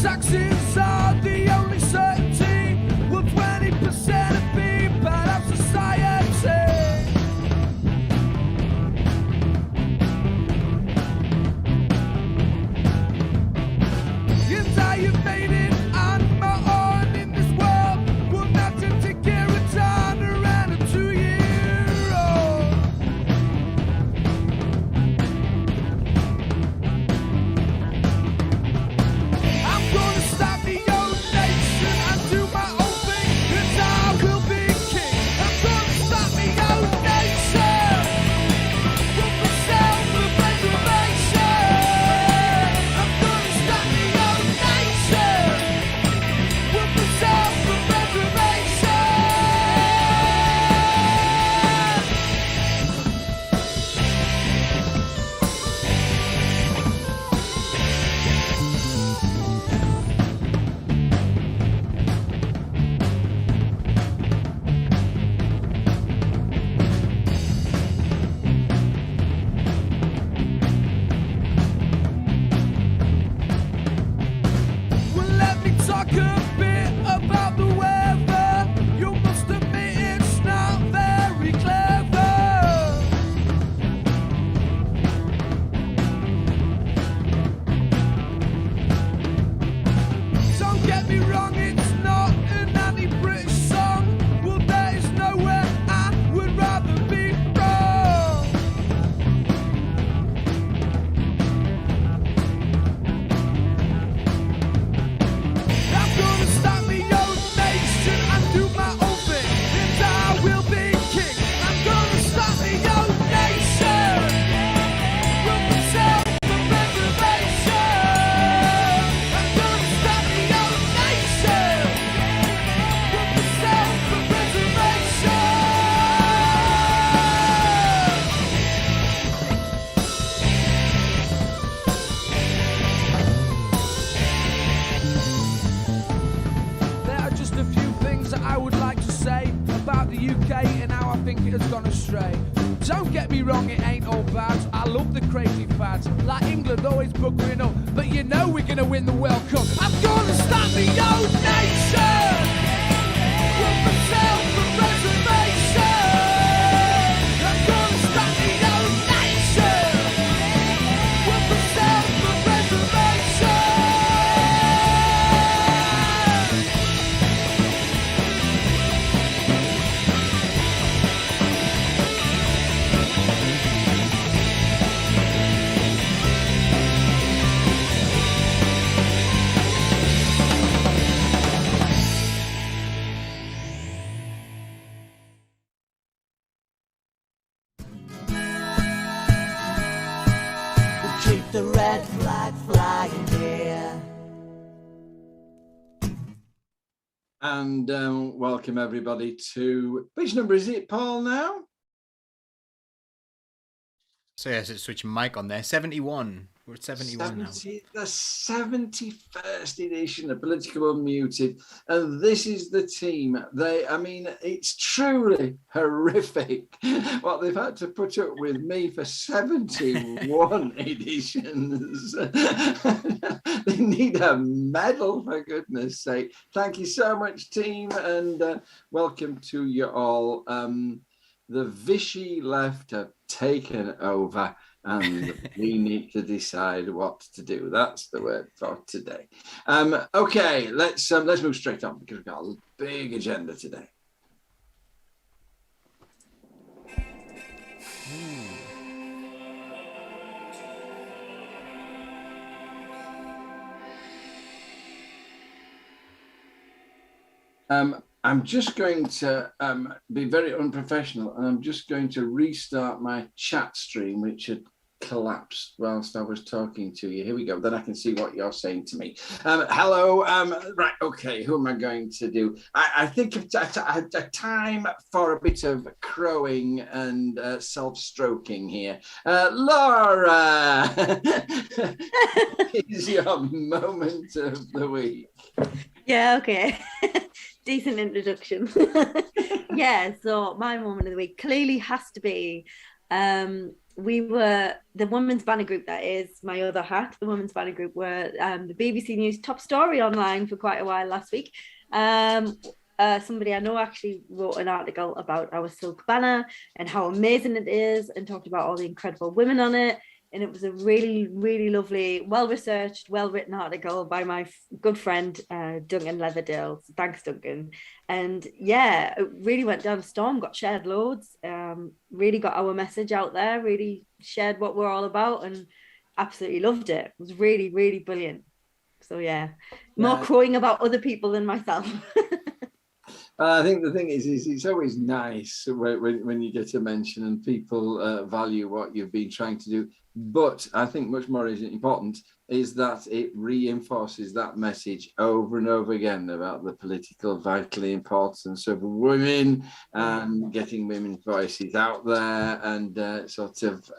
Taxes are the only certainty. Will 20% of people have society? Yes, I have made it on my own in this world. Will not to take care of time around a 2-year-old. I'm gonna start the old nation and do my own thing, 'cause I will be king. I'm gonna start the old nation with the self-preservation. I'm gonna start the old nation with the self-preservation. Well, let me talk a bit about the weather. You must admit it's not very clever. Don't get me wrong, it's not an anti-British song. Well, there is nowhere I would rather be wrong. I'm gonna start my own nation and do my own thing, and I will be king. I'm gonna start my own nation with the self-preservation. I'm gonna start my own nation with the self-preservation. There are just a few things that I would like to say about the UK and how I think it has gone astray. Don't get me wrong, it ain't all bad. I love the crazy fads, like England always buggering up, but you know we're gonna win the World Cup. I'm gonna start the old nation with the self-preservation. I'm gonna start the old nation with the self-preservation. Keep the red flag flying here. And welcome everybody to, which number is it, Paul, now? So yes, it's switching mic on there. 71. We're at 71 now. The 71st edition of Political Unmuted, and this is the team. I mean, it's truly horrific what they've had to put up with me for 71 editions. They need a medal, for goodness sake. Thank you so much, team, and welcome to you all. The Vichy left have taken over, and we need to decide what to do. That's the word for today. Okay, let's move straight on because we've got a big agenda today. I'm just going to be very unprofessional, and I'm just going to restart my chat stream, which had collapsed whilst I was talking to you. Here we go. Then I can see what you're saying to me. Hello. Right. Okay. Who am I going to do? I think it's a time for a bit of crowing and self-stroking here. Laura, is your moment of the week. Yeah. Okay. Decent introduction. Yeah, so my moment of the week clearly has to be We were the Women's Banner Group, that is my other hat. The Women's Banner Group were the BBC News top story online for quite a while last week. Somebody I know actually wrote an article about our silk banner and how amazing it is, and talked about all the incredible women on it. And it was a really, really lovely, well-researched, well-written article by my good friend, Duncan Leatherdale. So thanks, Duncan. And yeah, it really went down a storm, got shared loads, really got our message out there, really shared what we're all about, and absolutely loved it. It was really, really brilliant. So yeah, more crowing about other people than myself. I think the thing is it's always nice when you get a mention and people value what you've been trying to do. But I think much more important is that it reinforces that message over and over again about the political vital importance of women and getting women's voices out there, and sort of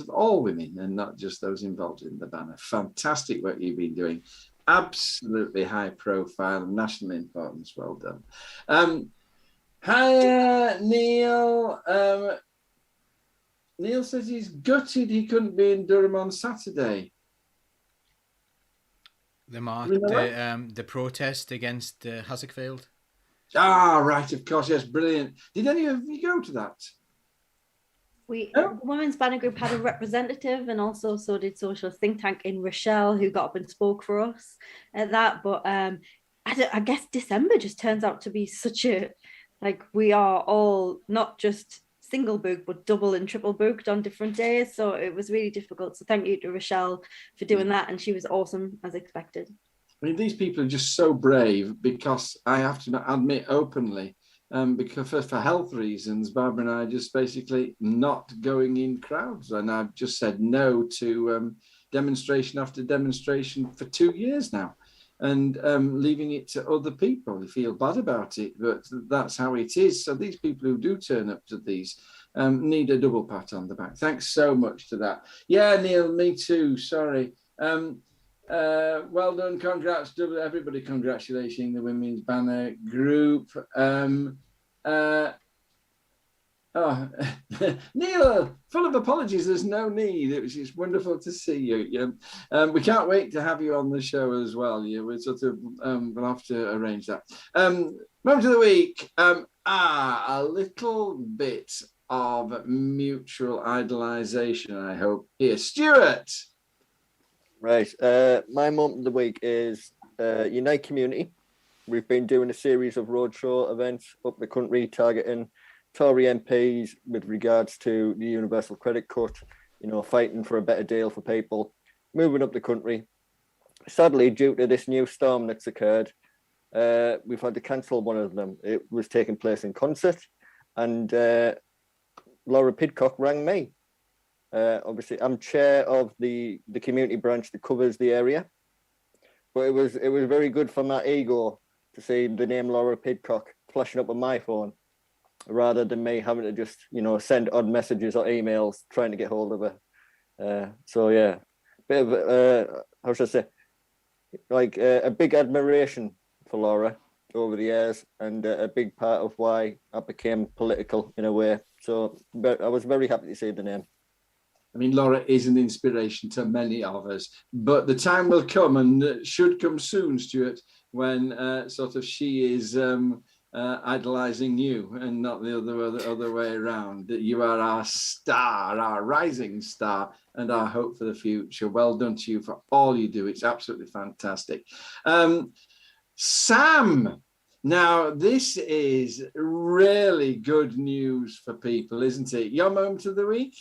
all women and not just those involved in the banner. Fantastic work you've been doing. Absolutely high profile and national importance. Well done. Hi, Neil. Neil says he's gutted he couldn't be in Durham on Saturday. The protest against Hasekfield. Ah, right, of course, yes, brilliant. Did any of you go to that? The Women's Banner Group had a representative, and also so did Social Think Tank in Rochelle, who got up and spoke for us at that. But I guess December just turns out to be such a, like, we are all not just single booked, but double and triple booked on different days. So it was really difficult. So thank you to Rochelle for doing that. And she was awesome, as expected. I mean, these people are just so brave, because I have to admit openly, because for health reasons, Barbara and I are just basically not going in crowds. And I've just said no to demonstration after demonstration for 2 years now, and leaving it to other people who feel bad about it. But that's how it is. So these people who do turn up to these need a double pat on the back. Thanks so much to that. Yeah, Neil, me too. Sorry. Well done, congrats to everybody, congratulating the Women's Banner Group. Neil, full of apologies, there's no need. It's wonderful to see you. We can't wait to have you on the show as well. We're sort of we'll have to arrange that. Moment of the week. A little bit of mutual idolization, I hope. Here, Stuart. Right. My moment of the week is Unite Community. We've been doing a series of roadshow events up the country targeting Tory MPs with regards to the universal credit cut, fighting for a better deal for people, moving up the country. Sadly, due to this new storm that's occurred, we've had to cancel one of them. It was taking place in concert, and Laura Pidcock rang me. Obviously, I'm chair of the community branch that covers the area, but it was very good for my ego to see the name Laura Pidcock flashing up on my phone, rather than me having to just send odd messages or emails trying to get hold of her. So yeah, bit of how should I say, like a big admiration for Laura over the years, and a big part of why I became political in a way. So I was very happy to see the name. I mean, Laura is an inspiration to many of us, but the time will come, and should come soon, Stuart, when sort of she is idolizing you and not the other way around. That you are our star, our rising star, and our hope for the future. Well done to you for all you do. It's absolutely fantastic. Sam, now this is really good news for people, isn't it? Your moment of the week?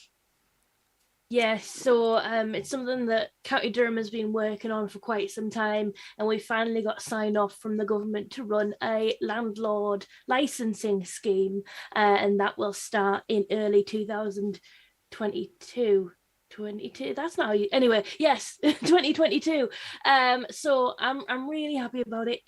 Yes, so it's something that County Durham has been working on for quite some time, and we finally got sign off from the government to run a landlord licensing scheme, and that will start in early 2022. 22, that's now anyway, yes. 2022. So I'm really happy about it.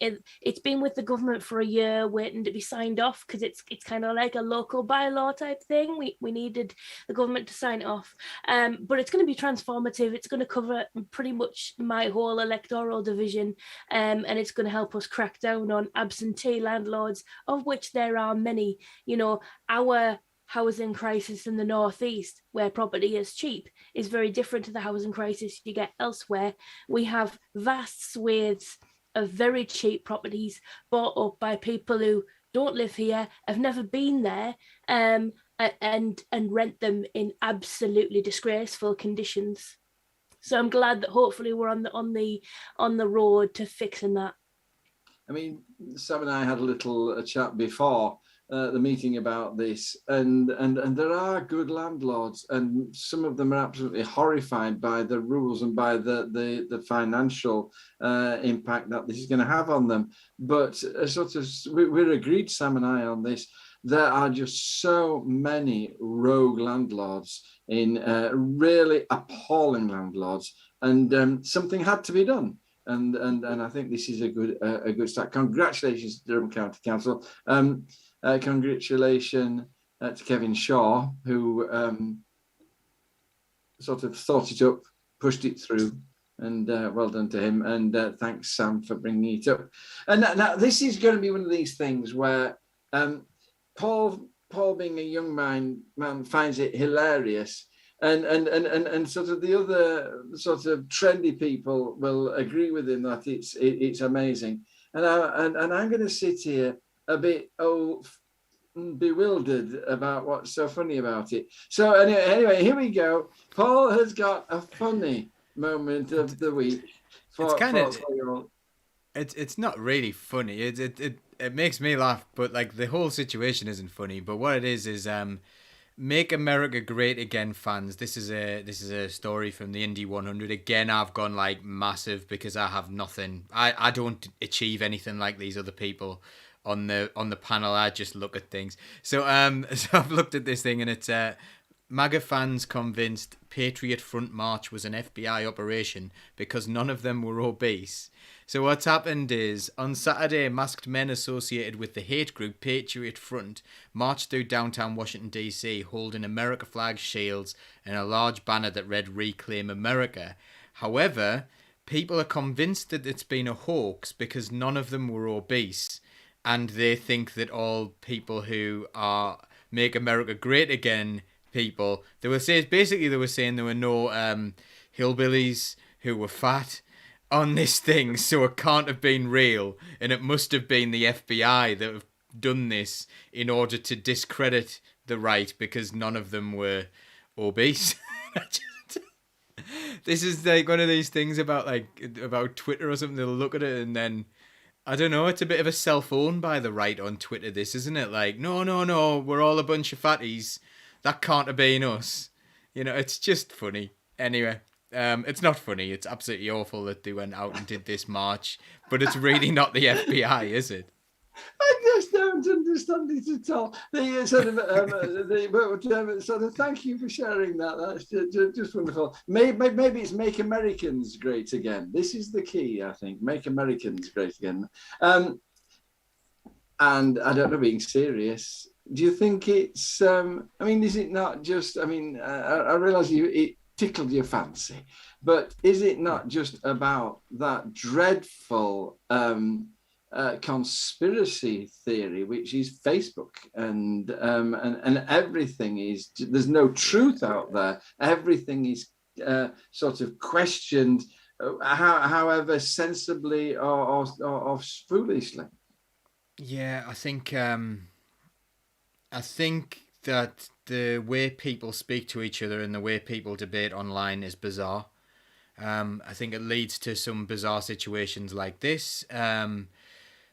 It's been with the government for a year waiting to be signed off, because it's kind of like a local bylaw type thing. We needed the government to sign it off, but it's going to be transformative. It's going to cover pretty much my whole electoral division, and it's going to help us crack down on absentee landlords, of which there are many. Our housing crisis in the northeast, where property is cheap, is very different to the housing crisis you get elsewhere. We have vast swathes of very cheap properties bought up by people who don't live here, have never been there, and rent them in absolutely disgraceful conditions. So I'm glad that hopefully we're on the road to fixing that. I mean, Sam and I had a chat before the meeting about this, and there are good landlords, and some of them are absolutely horrified by the rules and by the financial impact that this is going to have on them. But we're agreed, Sam and I, on this. There are just so many rogue landlords, really appalling landlords, and something had to be done. And I think this is a good start. Congratulations to Durham County Council. Congratulations to Kevin Shaw, who sort of thought it up, pushed it through, and well done to him. And thanks, Sam, for bringing it up. And now this is going to be one of these things where Paul, being a young man, finds it hilarious. And sort of the other sort of trendy people will agree with him that it's amazing. And I'm going to sit here a bit bewildered about what's so funny about it. So anyway, here we go. Paul has got a funny moment of the week. It's not really funny. It makes me laugh, but like the whole situation isn't funny. But what it is Make America Great Again fans. This is a story from the Indy 100. Again, I've gone like massive because I have nothing. I don't achieve anything like these other people on the panel. I just look at things. So so I've looked at this thing, and it's MAGA fans convinced Patriot Front March was an FBI operation because none of them were obese. So what's happened is, on Saturday, masked men associated with the hate group Patriot Front marched through downtown Washington, D.C., holding America flag shields and a large banner that read Reclaim America. However, people are convinced that it's been a hoax because none of them were obese, and they think that all people who are Make America Great Again people, they were saying there were no hillbillies who were fat on this thing, so it can't have been real, and it must have been the FBI that have done this in order to discredit the right because none of them were obese. This is like one of these things about Twitter or something. They'll look at it and then, I don't know, it's a bit of a self-own by the right on Twitter, this, isn't it? Like, no, we're all a bunch of fatties. That can't have been us. You know, it's just funny. Anyway, it's not funny. It's absolutely awful that they went out and did this march, but it's really not the FBI, is it? I just don't understand it at all. Thank you for sharing that. That's just wonderful. Maybe it's Make Americans Great Again. This is the key, I think. Make Americans Great Again. And I don't know, being serious, do you think it's, is it not just, I realise it tickled your fancy, but is it not just about that dreadful conspiracy theory, which is Facebook, and everything is, there's no truth out there. Everything is sort of questioned, however sensibly or foolishly. Yeah, I think that the way people speak to each other and the way people debate online is bizarre. I think it leads to some bizarre situations like this.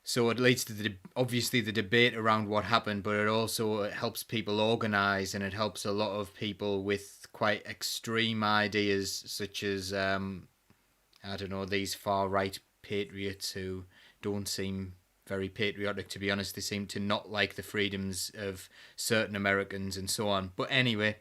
So it leads to obviously the debate around what happened, but it helps people organise, and it helps a lot of people with quite extreme ideas, such as, these far-right patriots who don't seem very patriotic, to be honest. They seem to not like the freedoms of certain Americans and so on. But anyway,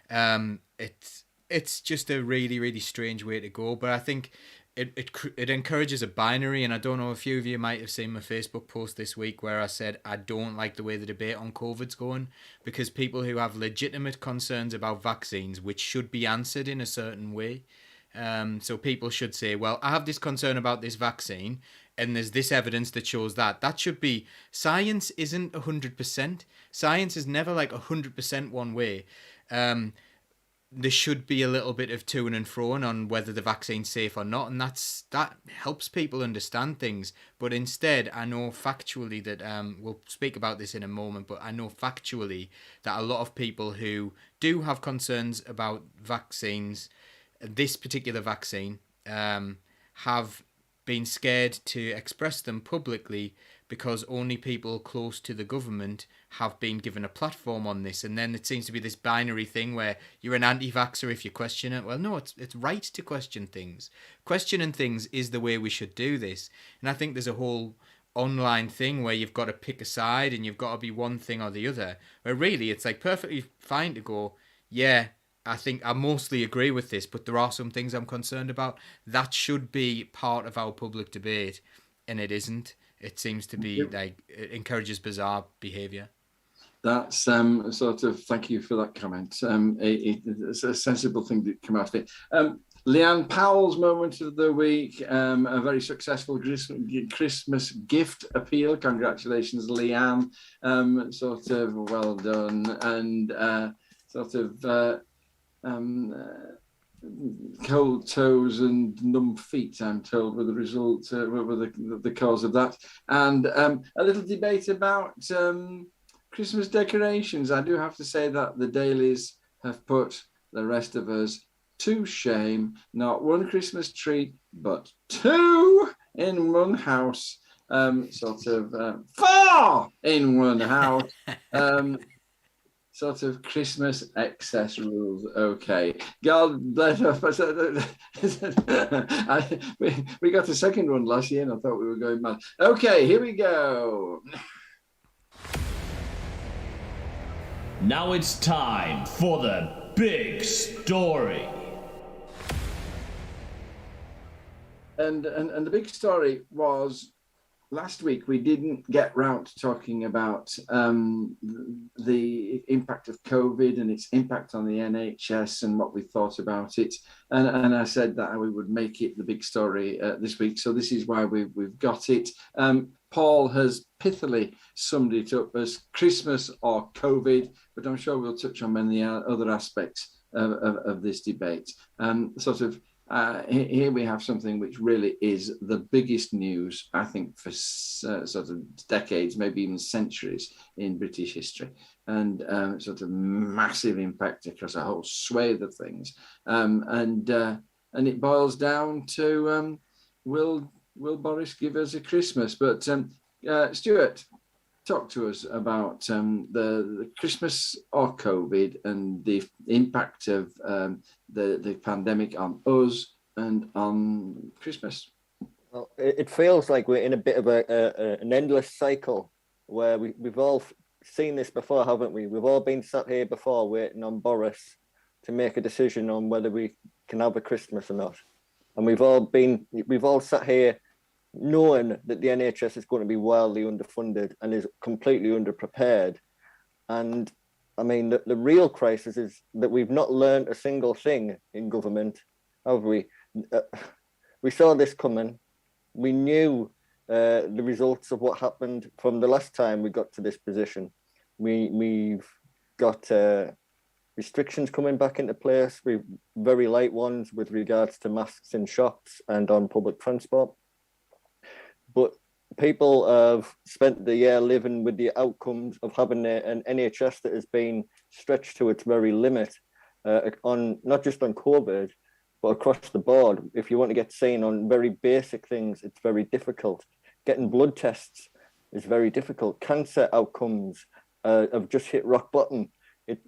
it's just a really, really strange way to go. But I think it encourages a binary, and I don't know, a few of you might have seen my Facebook post this week where I said I don't like the way the debate on COVID's going, because people who have legitimate concerns about vaccines, which should be answered in a certain way, so people should say, well, I have this concern about this vaccine, and there's this evidence that shows that. That should be, science isn't 100%. Science is never like 100% one way. There should be a little bit of to and fro on whether the vaccine's safe or not, and that helps people understand things. But instead, I know factually that we'll speak about this in a moment, but I know factually that a lot of people who do have concerns about vaccines, this particular vaccine, have been scared to express them publicly because only people close to the government have been given a platform on this. And then it seems to be this binary thing where you're an anti-vaxxer if you question it. Well, no, it's right to question things. Questioning things is the way we should do this. And I think there's a whole online thing where you've got to pick a side and you've got to be one thing or the other. Where really it's like perfectly fine to go, yeah, I think I mostly agree with this, but there are some things I'm concerned about. That should be part of our public debate, and it isn't. It seems to be like it encourages bizarre behaviour. That's sort of, thank you for that comment. It's a sensible thing to come out of it. Leanne Powell's moment of the week, a very successful Christmas gift appeal. Congratulations, Leanne. Sort of well done, and sort of cold toes and numb feet, I'm told, were the result, were the cause of that. And a little debate about Christmas decorations. I do have to say that the dailies have put the rest of us to shame. Not one Christmas tree, but two in one house. Sort of 4 in one house. Sort of Christmas excess rules. Okay. God bless us. We got a second one last year and I thought we were going mad. Okay, here we go. Now it's time for the big story. And the big story was, last week we didn't get round to talking about the impact of COVID and its impact on the NHS and what we thought about it. And I said that we would make it the big story this week. So this is why we've got it. Paul has pithily summed it up as Christmas or COVID, but I'm sure we'll touch on many other aspects of this debate. Here we have something which really is the biggest news, I think, for sort of decades, maybe even centuries in British history, and sort of massive impact across a whole swathe of things. And it boils down to will Boris give us a Christmas? But Stuart, talk to us about the Christmas or COVID and the impact of the pandemic on us and on Christmas. Well, it feels like we're in a bit of an endless cycle where we've all seen this before, haven't we? We've all been sat here before waiting on Boris to make a decision on whether we can have a Christmas or not. And we've all sat here knowing that the NHS is going to be wildly underfunded and is completely underprepared. And I mean, the real crisis is that we've not learned a single thing in government, have we? We saw this coming. We knew the results of what happened from the last time we got to this position. We've got restrictions coming back into place. We've very light ones with regards to masks in shops and on public transport. But people have spent the year living with the outcomes of having an NHS that has been stretched to its very limit on not just on COVID, but across the board. If you want to get seen on very basic things, it's very difficult. Getting blood tests is very difficult. Cancer outcomes have just hit rock bottom.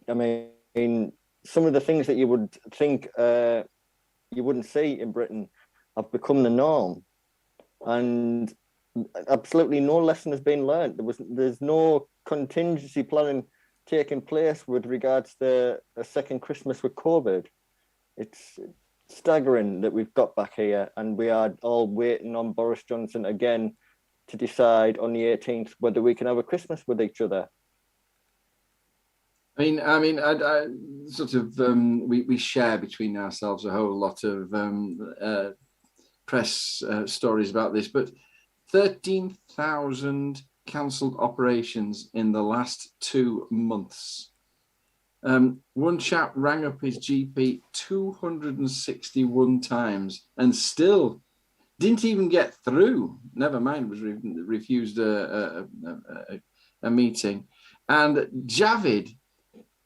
I mean, some of the things that you would think you wouldn't see in Britain have become the norm. And absolutely no lesson has been learned. There's no contingency planning taking place with regards to a second Christmas with COVID. It's staggering that we've got back here and we are all waiting on Boris Johnson again to decide on the 18th whether we can have a Christmas with each other. I mean, I sort of we share between ourselves a whole lot of press stories about this, but 13,000 cancelled operations in the last 2 months. One chap rang up his GP 261 times and still didn't even get through. Never mind, was refused a meeting. And Javid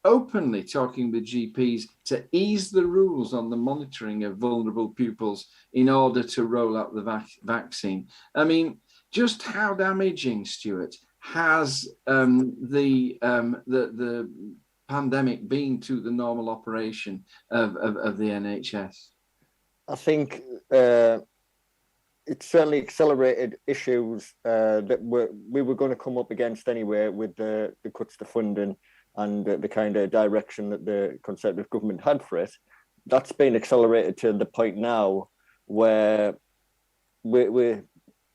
openly talking with GPs to ease the rules on the monitoring of vulnerable pupils in order to roll out the vaccine. I mean, just how damaging, Stuart, has the pandemic been to the normal operation of the NHS? I think it certainly accelerated issues that we were going to come up against anyway, with the cuts to funding and the kind of direction that the Conservative government had for it. That's been accelerated to the point now where we're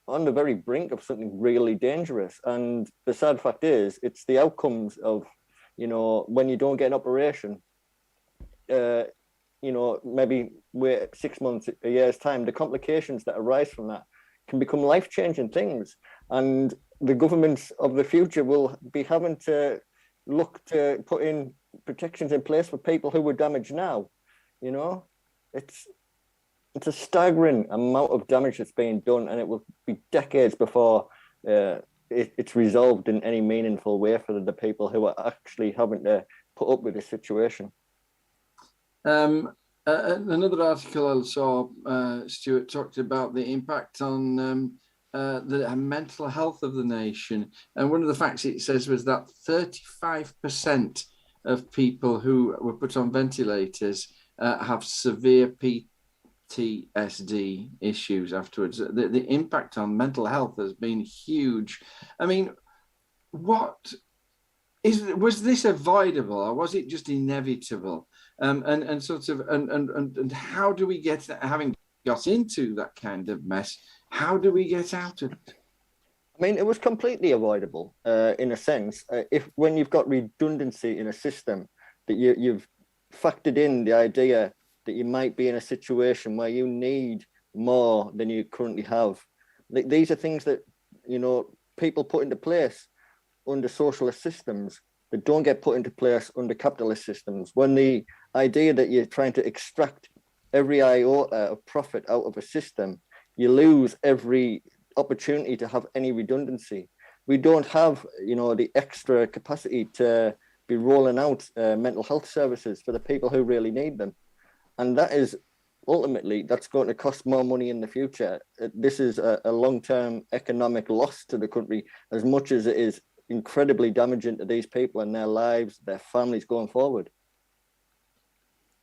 on the very brink of something really dangerous. And the sad fact is, it's the outcomes of, when you don't get an operation, maybe wait 6 months, a year's time, the complications that arise from that can become life-changing things. And the governments of the future will be having to look to put in protections in place for people who were damaged now. It's a staggering amount of damage that's being done, and it will be decades before it's resolved in any meaningful way for the people who are actually having to put up with this situation. Another article I saw, Stuart, talked about the impact on the mental health of the nation. And one of the facts it says was that 35% of people who were put on ventilators have severe PTSD issues afterwards. The impact on mental health has been huge. I mean, was this avoidable, or was it just inevitable? And how do we get, having got into that kind of mess, how do we get out of it? I mean, it was completely avoidable in a sense. When you've got redundancy in a system, that you've factored in the idea that you might be in a situation where you need more than you currently have. These are things that, people put into place under socialist systems that don't get put into place under capitalist systems. When the idea that you're trying to extract every iota of profit out of a system, you lose every opportunity to have any redundancy. We don't have, the extra capacity to be rolling out mental health services for the people who really need them. And that is ultimately, that's going to cost more money in the future. This is a long-term economic loss to the country, as much as it is incredibly damaging to these people and their lives, their families going forward.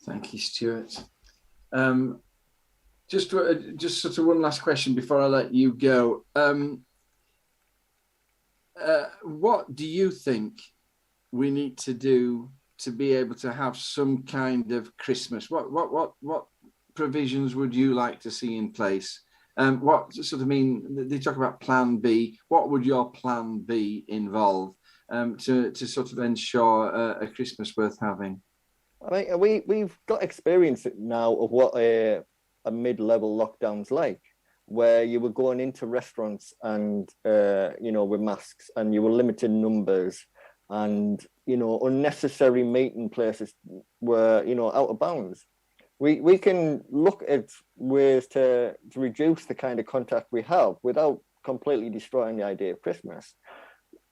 Thank you, Stuart. Just sort of one last question before I let you go. What do you think we need to do to be able to have some kind of Christmas? What provisions would you like to see in place? What sort of they talk about Plan B. What would your Plan B involve to sort of ensure a Christmas worth having? I mean, we've got experience now of what a mid-level lockdown's like, where you were going into restaurants and with masks, and you were limited numbers, and unnecessary meeting places were out of bounds. We can look at ways to reduce the kind of contact we have without completely destroying the idea of Christmas.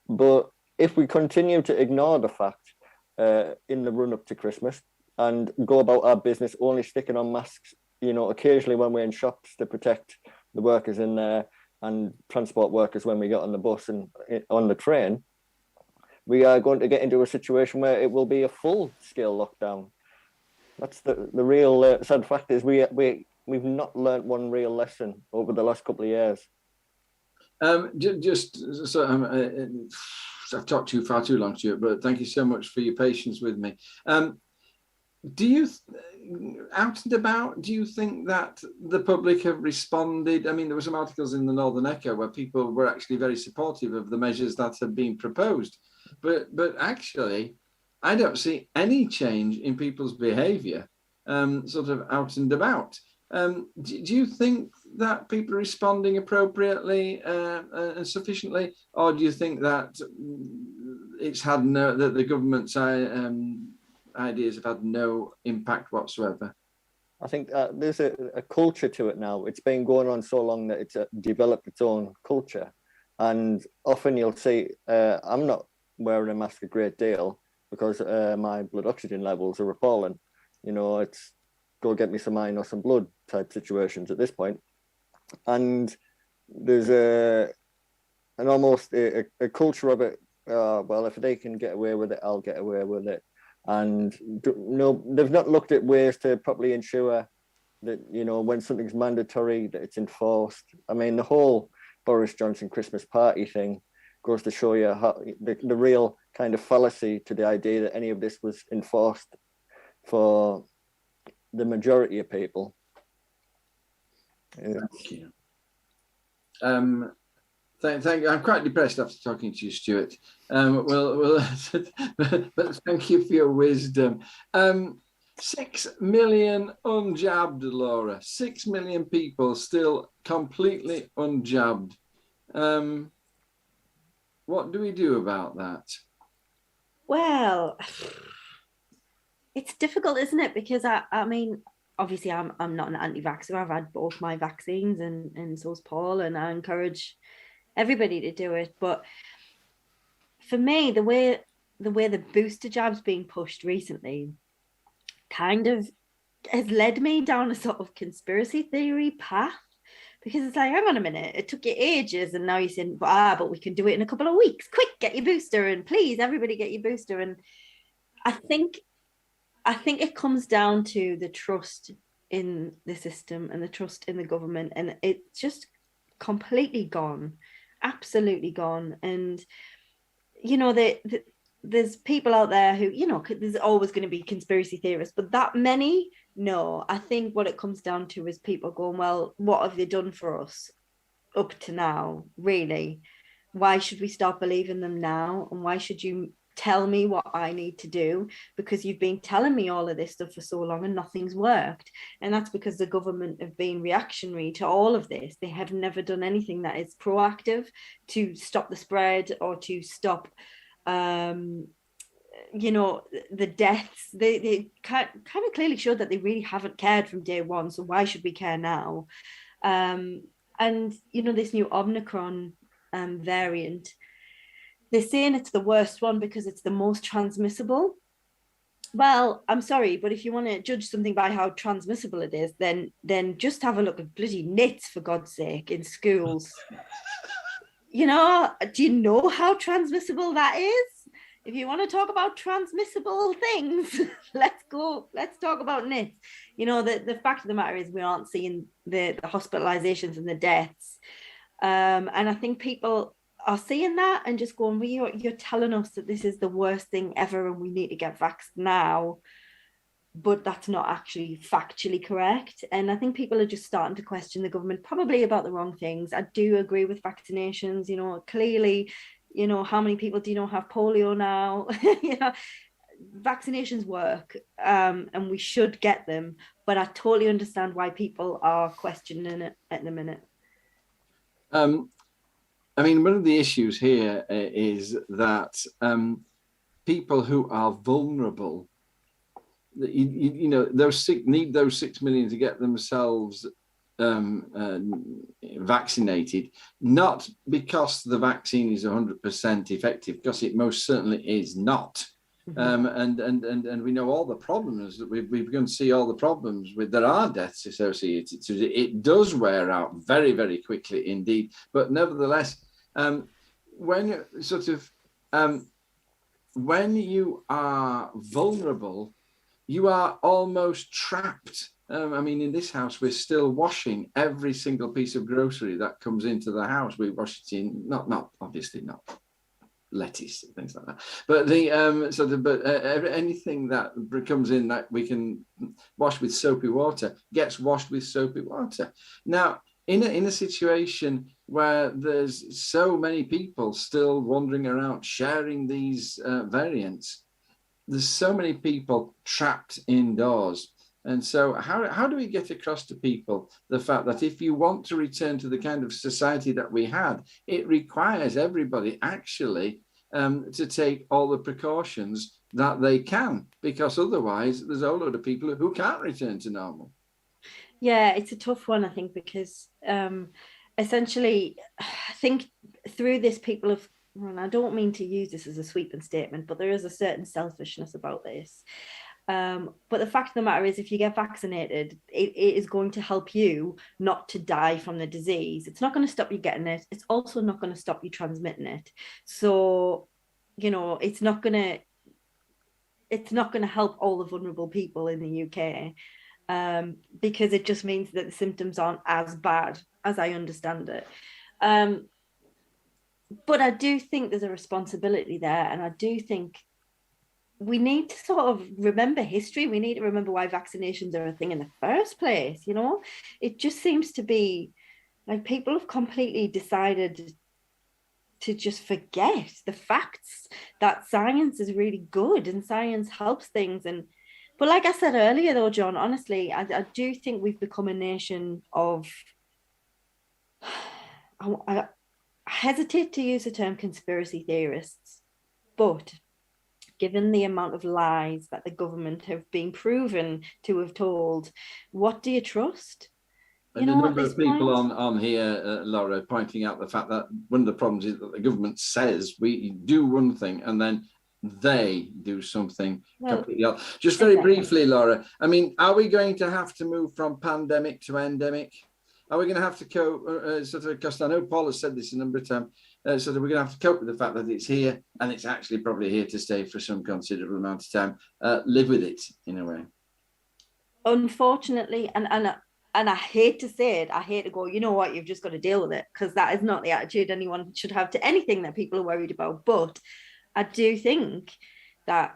But if we continue to ignore the fact in the run up to Christmas and go about our business only sticking on masks, occasionally when we're in shops to protect the workers in there and transport workers when we get on the bus and on the train, we are going to get into a situation where it will be a full-scale lockdown. That's the real sad fact is we've not learnt one real lesson over the last couple of years. I've talked to you far too long, Stuart, but thank you so much for your patience with me. Do you, out and about, do you think that the public have responded? I mean, there were some articles in the Northern Echo where people were actually very supportive of the measures that have been proposed, but actually, I don't see any change in people's behaviour, sort of out and about. Do you think that people are responding appropriately and sufficiently, or do you think that it's had that the government's ideas have had no impact whatsoever? I think there's a culture to it now. It's been going on so long that it's developed its own culture. And often you'll see, I'm not wearing a mask a great deal because my blood oxygen levels are appalling. You know, it's go get me some iron or some blood type situations at this point. And there's almost a culture of it. Well, if they can get away with it, I'll get away with it. And no, they've not looked at ways to properly ensure that, you know, when something's mandatory, that it's enforced. I mean, the whole Boris Johnson Christmas party thing goes to show you how the real kind of fallacy to the idea that any of this was enforced for the majority of people. Thank you. Thank you. I'm quite depressed after talking to you, Stuart. Well, but thank you for your wisdom. 6 million unjabbed, Laura. 6 million people still completely unjabbed. What do we do about that? Well, it's difficult, isn't it? Because I mean, obviously, I'm not an anti-vaxxer. I've had both my vaccines, and so's Paul, and I encourage everybody to do it. But for me, the way the booster jab's being pushed recently kind of has led me down a sort of conspiracy theory path, because it's like, hang on a minute, it took you ages, and now you're saying, but we can do it in a couple of weeks. Quick, get your booster, and please, everybody get your booster. And I think it comes down to the trust in the system and the trust in the government, and it's just completely gone, absolutely gone. And you know, there's people out there who, you know, there's always going to be conspiracy theorists, but that many, no. I think what it comes down to is people going, well, what have they done for us up to now, really? Why should we stop believing them now? And why should you tell me what I need to do, because you've been telling me all of this stuff for so long and nothing's worked? And that's because the government have been reactionary to all of this. They have never done anything that is proactive to stop the spread or to stop you know, the deaths. They kind of clearly showed that they really haven't cared from day one, so why should we care now? And you know, this new Omicron variant, they're saying it's the worst one because it's the most transmissible. Well, I'm sorry, but if you want to judge something by how transmissible it is, then just have a look at bloody nits, for God's sake, in schools. You know, do you know how transmissible that is? If you want to talk about transmissible things, let's talk about nits. You know, the fact of the matter is we aren't seeing the hospitalizations and the deaths. And I think people are seeing that and just going, well, you're telling us that this is the worst thing ever and we need to get vaxxed now, but that's not actually factually correct. And I think people are just starting to question the government, probably about the wrong things. I do agree with vaccinations. You know, clearly, you know, how many people do you know have polio now? You know, vaccinations work, and we should get them, but I totally understand why people are questioning it at the minute. I mean, one of the issues here is that people who are vulnerable, you know, need those 6 million to get themselves vaccinated, not because the vaccine is 100% effective, because it most certainly is not. And we know all the problems that we've begun to see, all the problems with, there are deaths associated to it. It does wear out very, very quickly indeed. But nevertheless, when you are vulnerable, you are almost trapped. I mean, in this house, we're still washing every single piece of grocery that comes into the house. We wash it in, not obviously not lettuce and things like that, but anything that comes in that we can wash with soapy water gets washed with soapy water. Now, in a situation where there's so many people still wandering around sharing these variants, there's so many people trapped indoors. And so how do we get across to people the fact that if you want to return to the kind of society that we had, it requires everybody actually to take all the precautions that they can, because otherwise there's a whole load of people who can't return to normal. Yeah, it's a tough one, I think, because essentially, I think through this, people have, and I don't mean to use this as a sweeping statement, but there is a certain selfishness about this. But the fact of the matter is, if you get vaccinated, it is going to help you not to die from the disease. It's not going to stop you getting it. It's also not going to stop you transmitting it. So, you know, it's not going to help all the vulnerable people in the UK, because it just means that the symptoms aren't as bad as I understand it. But I do think there's a responsibility there, and I do think we need to sort of remember history. We need to remember why vaccinations are a thing in the first place. You know, it just seems to be like people have completely decided to just forget the facts that science is really good and science helps things. But like I said earlier, though, John, honestly, I do think we've become a nation of, I hesitate to use the term conspiracy theorists, but given the amount of lies that the government have been proven to have told, what do you trust? And a number of people on here, Laura, pointing out the fact that one of the problems is that the government says we do one thing and then they do something completely else. Just very briefly, Laura, I mean, are we going to have to move from pandemic to endemic? Are we going to have to cope, sort of, because I know Paul has said this a number of times, so that we're going to have to cope with the fact that it's here and it's actually probably here to stay for some considerable amount of time. Live with it in a way. Unfortunately, and I hate to say it, I hate to go, you know what, you've just got to deal with it, because that is not the attitude anyone should have to anything that people are worried about. But I do think that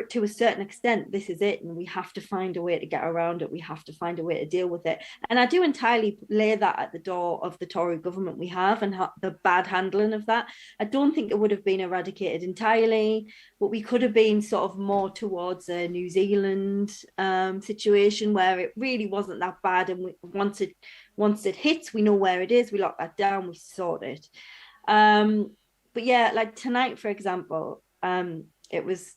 to a certain extent, this is it, and we have to find a way to get around it. We have to find a way to deal with it. And I do entirely lay that at the door of the Tory government we have and the bad handling of that. I don't think it would have been eradicated entirely, but we could have been sort of more towards a New Zealand situation where it really wasn't that bad. And once it hits, we know where it is. We lock that down. We sort it. But yeah, like tonight, for example, it was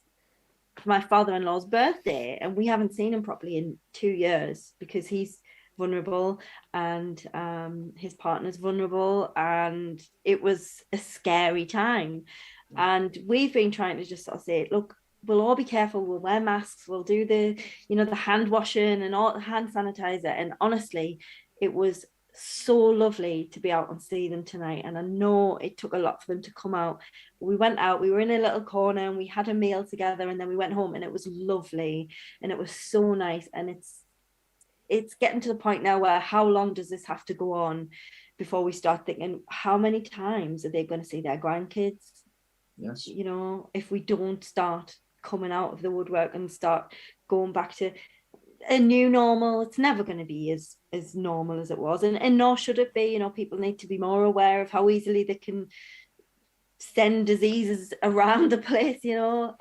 my father-in-law's birthday, and we haven't seen him properly in 2 years because he's vulnerable and his partner's vulnerable, and it was a scary time. And we've been trying to just sort of say, look, we'll all be careful, we'll wear masks, we'll do the hand washing and all the hand sanitizer. And honestly, it was so lovely to be out and see them tonight. And I know it took a lot for them to come out. We went out, we were in a little corner and we had a meal together, and then we went home, and it was lovely and it was so nice. And it's getting to the point now where how long does this have to go on before we start thinking, how many times are they going to see their grandkids? Yes. You know, if we don't start coming out of the woodwork and start going back to a new normal, it's never going to be as normal as it was, and nor should it be. You know, people need to be more aware of how easily they can send diseases around the place, you know.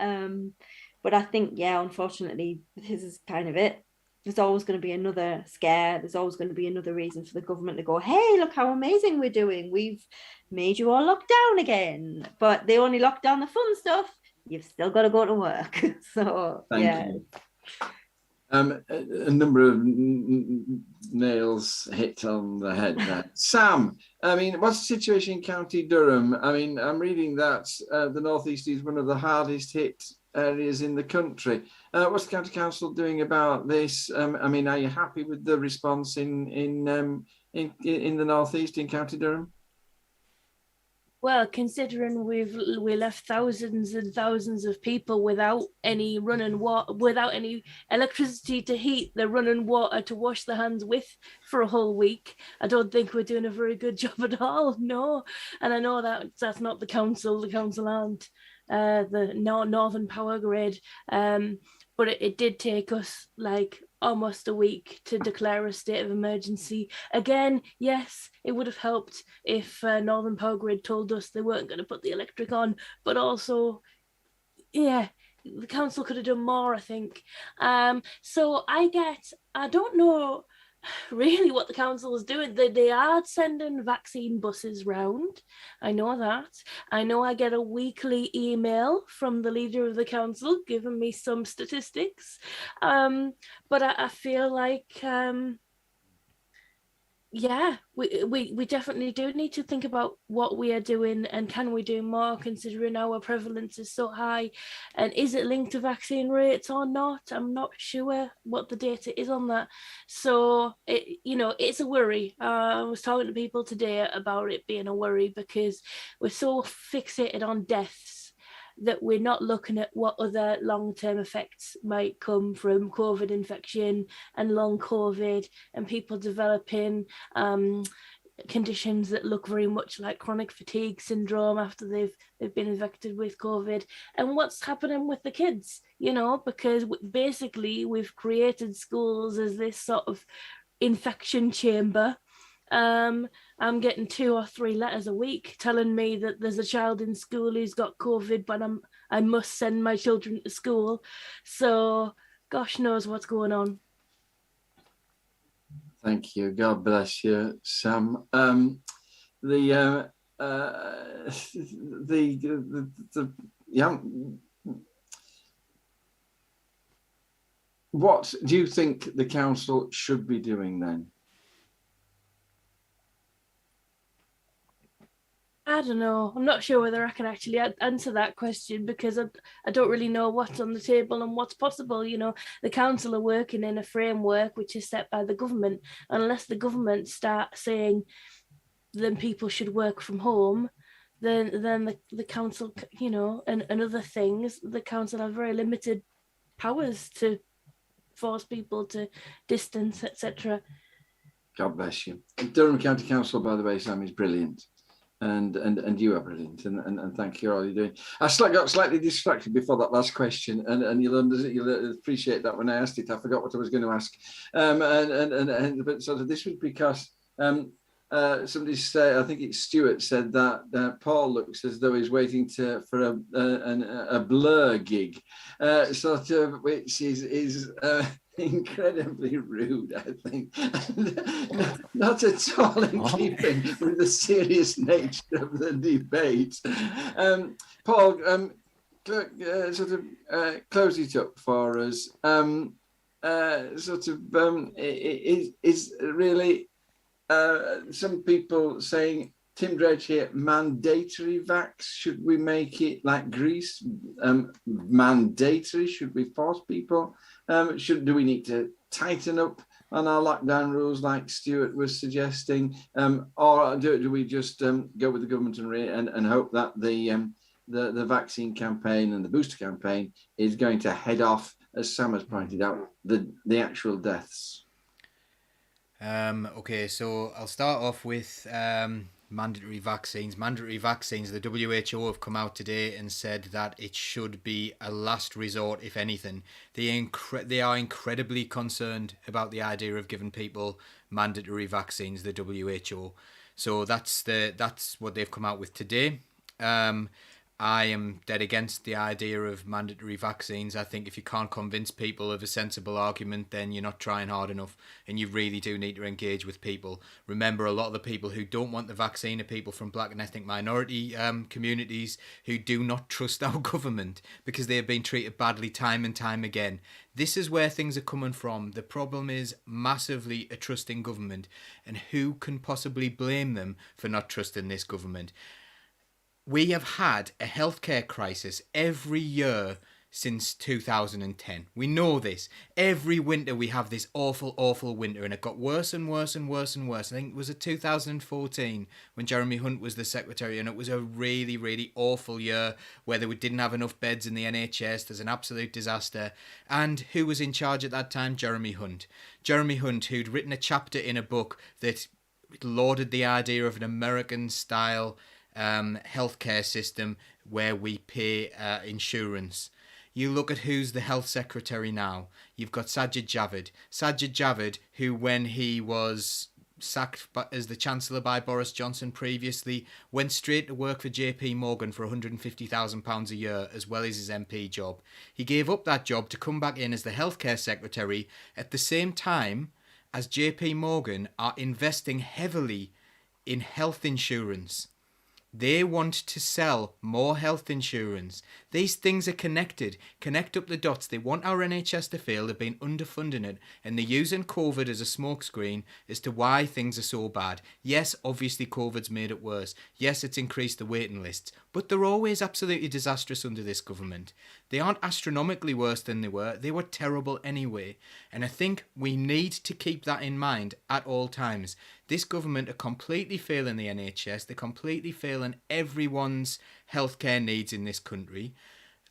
But I think, yeah, unfortunately, this is kind of it. There's always going to be another scare. There's always going to be another reason for the government to go, hey, look how amazing we're doing. We've made you all lock down again. But they only lock down the fun stuff. You've still got to go to work. So, Thank you. A number of nails hit on the head there. Sam, I mean, what's the situation in County Durham? I mean, I'm reading that the North East is one of the hardest hit areas in the country. What's the County Council doing about this? I mean, are you happy with the response in the North East in County Durham? Well, considering we left thousands and thousands of people without any running water, without any electricity to heat the running water to wash their hands with for a whole week, I don't think we're doing a very good job at all. No, and I know that that's not the council. The council aren't the Northern Power Grid, but it did take us like almost a week to declare a state of emergency. Again, yes, it would have helped if Northern Power Grid told us they weren't going to put the electric on, but also, yeah, the council could have done more, I think. So I don't know really what the council is doing. They are sending vaccine buses round. I know that. I know I get a weekly email from the leader of the council giving me some statistics. But I feel like yeah, we definitely do need to think about what we are doing and can we do more considering our prevalence is so high, and is it linked to vaccine rates or not? I'm not sure what the data is on that. So it's a worry. I was talking to people today about it being a worry because we're so fixated on deaths that we're not looking at what other long-term effects might come from COVID infection and long COVID and people developing conditions that look very much like chronic fatigue syndrome after they've been infected with COVID, and what's happening with the kids, because basically we've created schools as this sort of infection chamber. I'm getting 2 or 3 letters a week telling me that there's a child in school who's got COVID, but I must send my children to school. So gosh knows what's going on. Thank you. God bless you, Sam. What do you think the council should be doing then? I don't know. I'm not sure whether I can actually answer that question because I don't really know what's on the table and what's possible. The council are working in a framework which is set by the government. Unless the government start saying then people should work from home, then the council, and other things, the council have very limited powers to force people to distance, etc. God bless you. Durham County Council, by the way, Sam, is brilliant. And you are brilliant, and thank you for all you're doing. I got slightly distracted before that last question, and you'll appreciate that when I asked it, I forgot what I was going to ask. But sort of this was because somebody said, I think it's Stuart said that Paul looks as though he's waiting for a Blur gig, sort of, which is incredibly rude, I think, not at all in keeping with the serious nature of the debate. Paul, close it up for us. Is really some people saying, Tim Dredge here, mandatory vax? Should we make it like Greece? Mandatory? Should we force people? Do we need to tighten up on our lockdown rules like Stuart was suggesting? Or do we just go with the government and hope that the vaccine campaign and the booster campaign is going to head off, as Sam has pointed out, the actual deaths? Okay, so I'll start off with mandatory vaccines. Mandatory vaccines, the WHO have come out today and said that it should be a last resort, if anything. They are incredibly concerned about the idea of giving people mandatory vaccines, the WHO. So that's what they've come out with today. I am dead against the idea of mandatory vaccines. I think if you can't convince people of a sensible argument, then you're not trying hard enough, and you really do need to engage with people. Remember, a lot of the people who don't want the vaccine are people from black and ethnic minority communities who do not trust our government because they have been treated badly time and time again. This is where things are coming from. The problem is massively a trusting government, and who can possibly blame them for not trusting this government? We have had a healthcare crisis every year since 2010. We know this. Every winter we have this awful, awful winter, and it got worse and worse and worse and worse. I think it was 2014 when Jeremy Hunt was the secretary, and it was a really, really awful year where they didn't have enough beds in the NHS. There's an absolute disaster. And who was in charge at that time? Jeremy Hunt. Jeremy Hunt, who'd written a chapter in a book that lauded the idea of an American-style healthcare system where we pay insurance. You look at who's the health secretary now. You've got Sajid Javid. Sajid Javid, who when he was sacked as the Chancellor by Boris Johnson previously, went straight to work for JP Morgan for £150,000 a year, as well as his MP job. He gave up that job to come back in as the Healthcare Secretary at the same time as JP Morgan are investing heavily in health insurance. They want to sell more health insurance. These things are connected. Connect up the dots. They want our NHS to fail. They've been underfunding it. And they're using COVID as a smokescreen as to why things are so bad. Yes, obviously COVID's made it worse. Yes, it's increased the waiting lists. But they're always absolutely disastrous under this government. They aren't astronomically worse than they were. They were terrible anyway. And I think we need to keep that in mind at all times. This government are completely failing the NHS. They're completely failing everyone's healthcare needs in this country.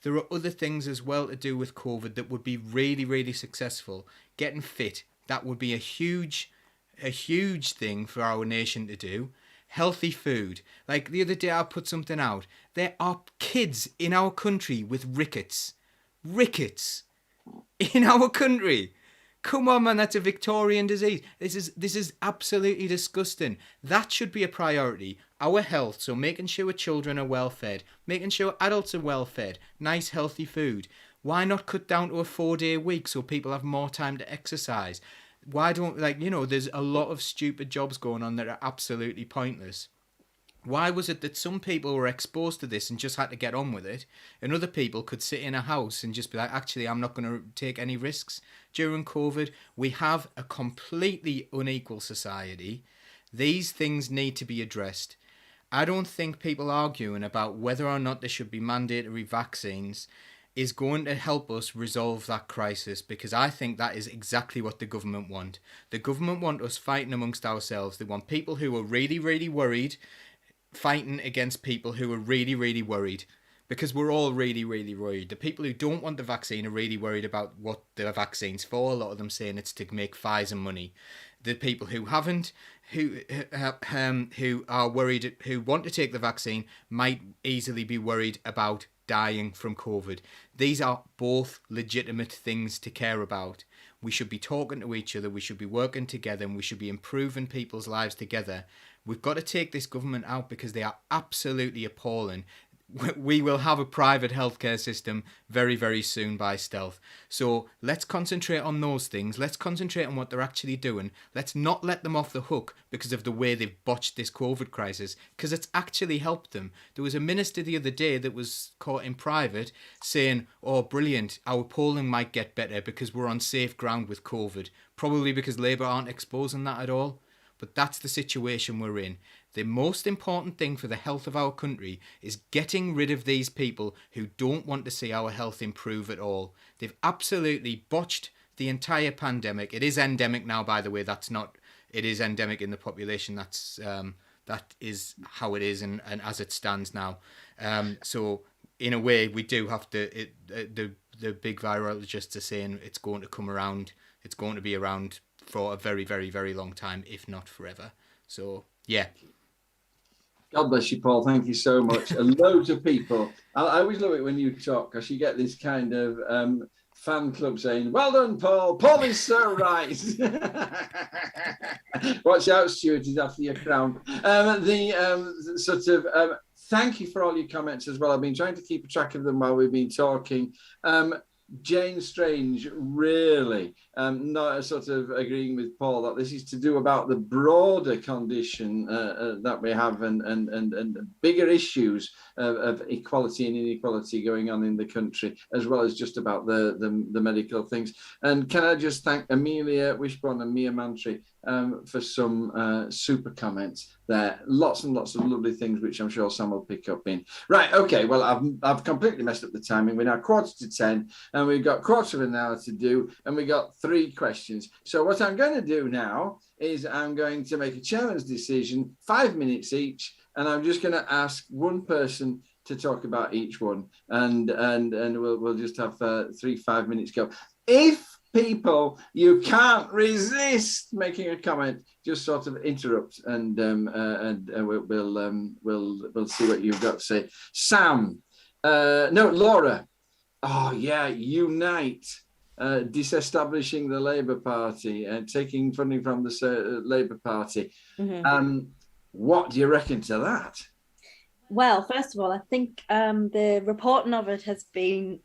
There are other things as well to do with COVID that would be really, really successful. Getting fit, that would be a huge thing for our nation to do. Healthy food. Like the other day I put something out. There are kids in our country with rickets. Rickets. In our country. Come on, man, that's a Victorian disease. This is absolutely disgusting. That should be a priority. Our health, so making sure children are well fed, making sure adults are well fed, nice healthy food. Why not cut down to a 4-day week so people have more time to exercise? Why don't, there's a lot of stupid jobs going on that are absolutely pointless. Why was it that some people were exposed to this and just had to get on with it, and other people could sit in a house and just be like, actually, I'm not going to take any risks during COVID? We have a completely unequal society. These things need to be addressed. I don't think people arguing about whether or not there should be mandatory vaccines is going to help us resolve that crisis, because I think that is exactly what the government want. The government want us fighting amongst ourselves. They want people who are really, really worried fighting against people who are really, really worried, because we're all really, really worried. The people who don't want the vaccine are really worried about what the vaccine's for. A lot of them saying it's to make Pfizer money. The people who haven't, who are worried, who want to take the vaccine, might easily be worried about dying from COVID. These are both legitimate things to care about. We should be talking to each other, we should be working together, and we should be improving people's lives together. We've got to take this government out because they are absolutely appalling. We will have a private healthcare system very, very soon by stealth. So let's concentrate on those things. Let's concentrate on what they're actually doing. Let's not let them off the hook because of the way they've botched this COVID crisis, because it's actually helped them. There was a minister the other day that was caught in private saying, oh, brilliant, our polling might get better because we're on safe ground with COVID. Probably because Labour aren't exposing that at all. But that's the situation we're in. The most important thing for the health of our country is getting rid of these people who don't want to see our health improve at all. They've absolutely botched the entire pandemic. It is endemic now, by the way. It is endemic in the population. That is how it is and as it stands now. So in a way, we do have to, the big virologists are saying it's going to come around. It's going to be around for a very, very, very long time, if not forever. So, yeah. God bless you, Paul. Thank you so much. Loads of people. I always love it when you talk, because you get this kind of fan club saying, well done, Paul. Paul is so right. Watch out, Stuart, he's after your crown. Thank you for all your comments as well. I've been trying to keep track of them while we've been talking. Jane Strange, really not sort of agreeing with Paul that this is to do about the broader condition that we have and bigger issues of equality and inequality going on in the country, as well as just about the medical things. And can I just thank Amelia Wishbone and Mia Mantry for some super comments there. Lots and lots of lovely things, which I'm sure Sam will pick up in. Right, okay, well, I've completely messed up the timing. We're now 9:45, and we've got 1/4 of an hour to do, and we got 3 questions. So what I'm going to do now is I'm going to make a chairman's decision, 5 minutes each, and I'm just going to ask one person to talk about each one, and we'll just have 3 5 minutes go. If people, you can't resist making a comment, just sort of interrupt, and we'll see what you've got to say. Sam, no, Laura. Oh yeah, unite. disestablishing the Labour Party and taking funding from the Labour Party. What do you reckon to that? Well, first of all, I think the reporting of it has been,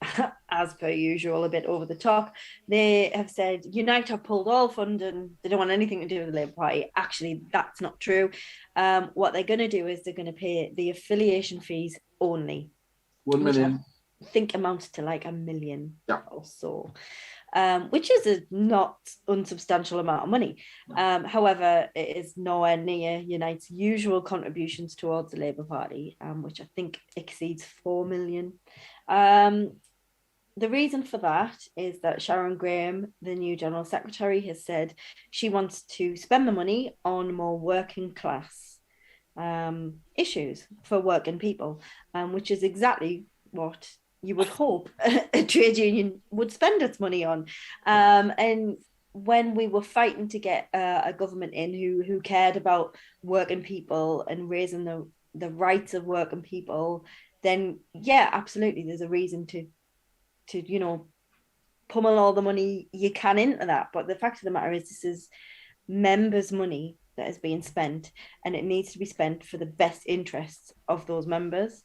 as per usual, a bit over the top. They have said Unite have pulled all funding. They don't want anything to do with the Labour Party. Actually, that's not true. What they're going to do is they're going to pay the affiliation fees only. 1 million. I think amounts to like $1 million or so. Which is a not unsubstantial amount of money. However, it is nowhere near Unite's usual contributions towards the Labour Party, which I think exceeds 4 million. The reason for that is that Sharon Graham, the new General Secretary, has said she wants to spend the money on more working class issues for working people, which is exactly what you would hope a trade union would spend its money on. And when we were fighting to get a government in who cared about working people and raising the rights of working people, then yeah, absolutely, there's a reason to pummel all the money you can into that. But the fact of the matter is, this is members' money that is being spent, and it needs to be spent for the best interests of those members.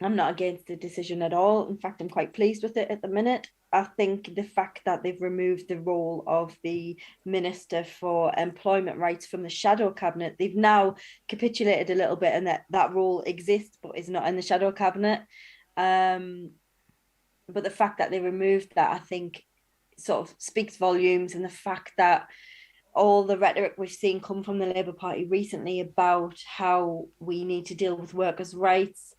I'm not against the decision at all. In fact, I'm quite pleased with it at the minute. I think the fact that they've removed the role of the Minister for Employment Rights from the shadow cabinet, they've now capitulated a little bit, and that role exists but is not in the shadow cabinet. But the fact that they removed that, I think, sort of speaks volumes, and the fact that all the rhetoric we've seen come from the Labour Party recently about how we need to deal with workers' rights,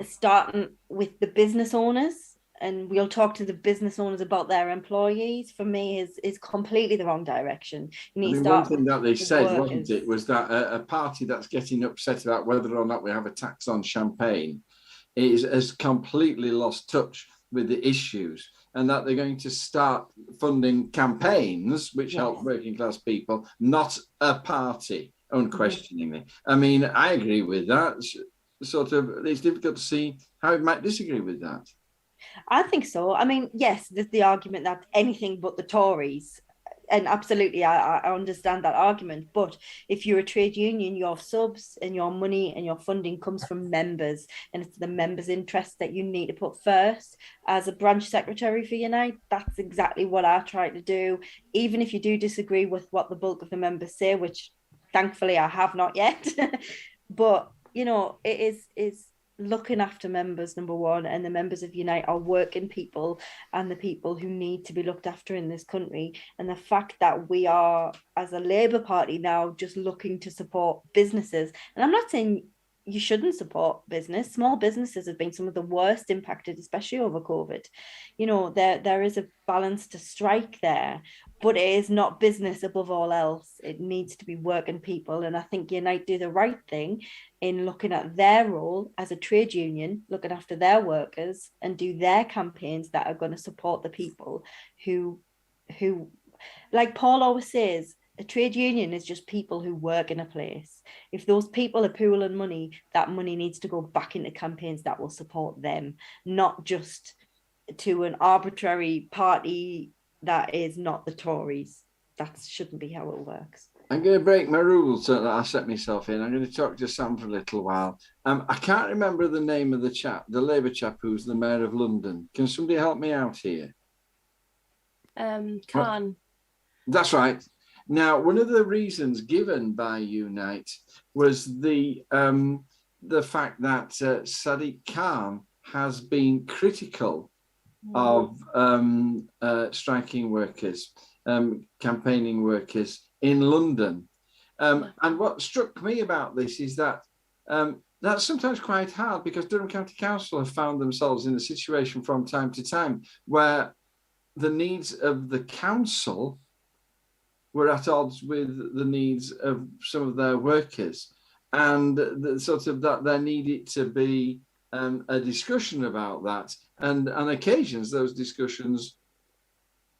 starting with the business owners, and we'll talk to the business owners about their employees, for me is completely the wrong direction. You need to start. One thing that they said, workers. wasn't it, was that a party that's getting upset about whether or not we have a tax on champagne has completely lost touch with the issues, and that they're going to start funding campaigns which help working class people, not a party, unquestioningly. I mean, I agree with that. Sort of, it's difficult to see how it might disagree with that. I think so. I mean, yes, there's the argument that anything but the Tories, and absolutely, I understand that argument. But if you're a trade union, your subs and your money and your funding comes from members, and it's the members' interests that you need to put first. As a branch secretary for Unite, that's exactly what I try to do. Even if you do disagree with what the bulk of the members say, which thankfully I have not yet, but it is looking after members, number one, and the members of Unite are working people and the people who need to be looked after in this country. And the fact that we are, as a Labour Party now, just looking to support businesses, and I'm not saying you shouldn't support business. Small businesses have been some of the worst impacted, especially over COVID. There is a balance to strike there, but it is not business above all else. It needs to be working people. And I think Unite do the right thing in looking at their role as a trade union, looking after their workers, and do their campaigns that are going to support the people who, like Paul always says, a trade union is just people who work in a place. If those people are pooling money, that money needs to go back into campaigns that will support them, not just to an arbitrary party that is not the Tories. That shouldn't be how it works. I'm going to break my rules that I set myself in. I'm going to talk to Sam for a little while. I can't remember the name of the chap, the Labour chap who's the Mayor of London. Can somebody help me out here? Khan. That's right. Now, one of the reasons given by Unite was the fact that Sadiq Khan has been critical of striking workers, campaigning workers in London. And what struck me about this is that that's sometimes quite hard, because Durham County Council have found themselves in a situation from time to time where the needs of the council were at odds with the needs of some of their workers, and that there needed to be a discussion about that, and on occasions those discussions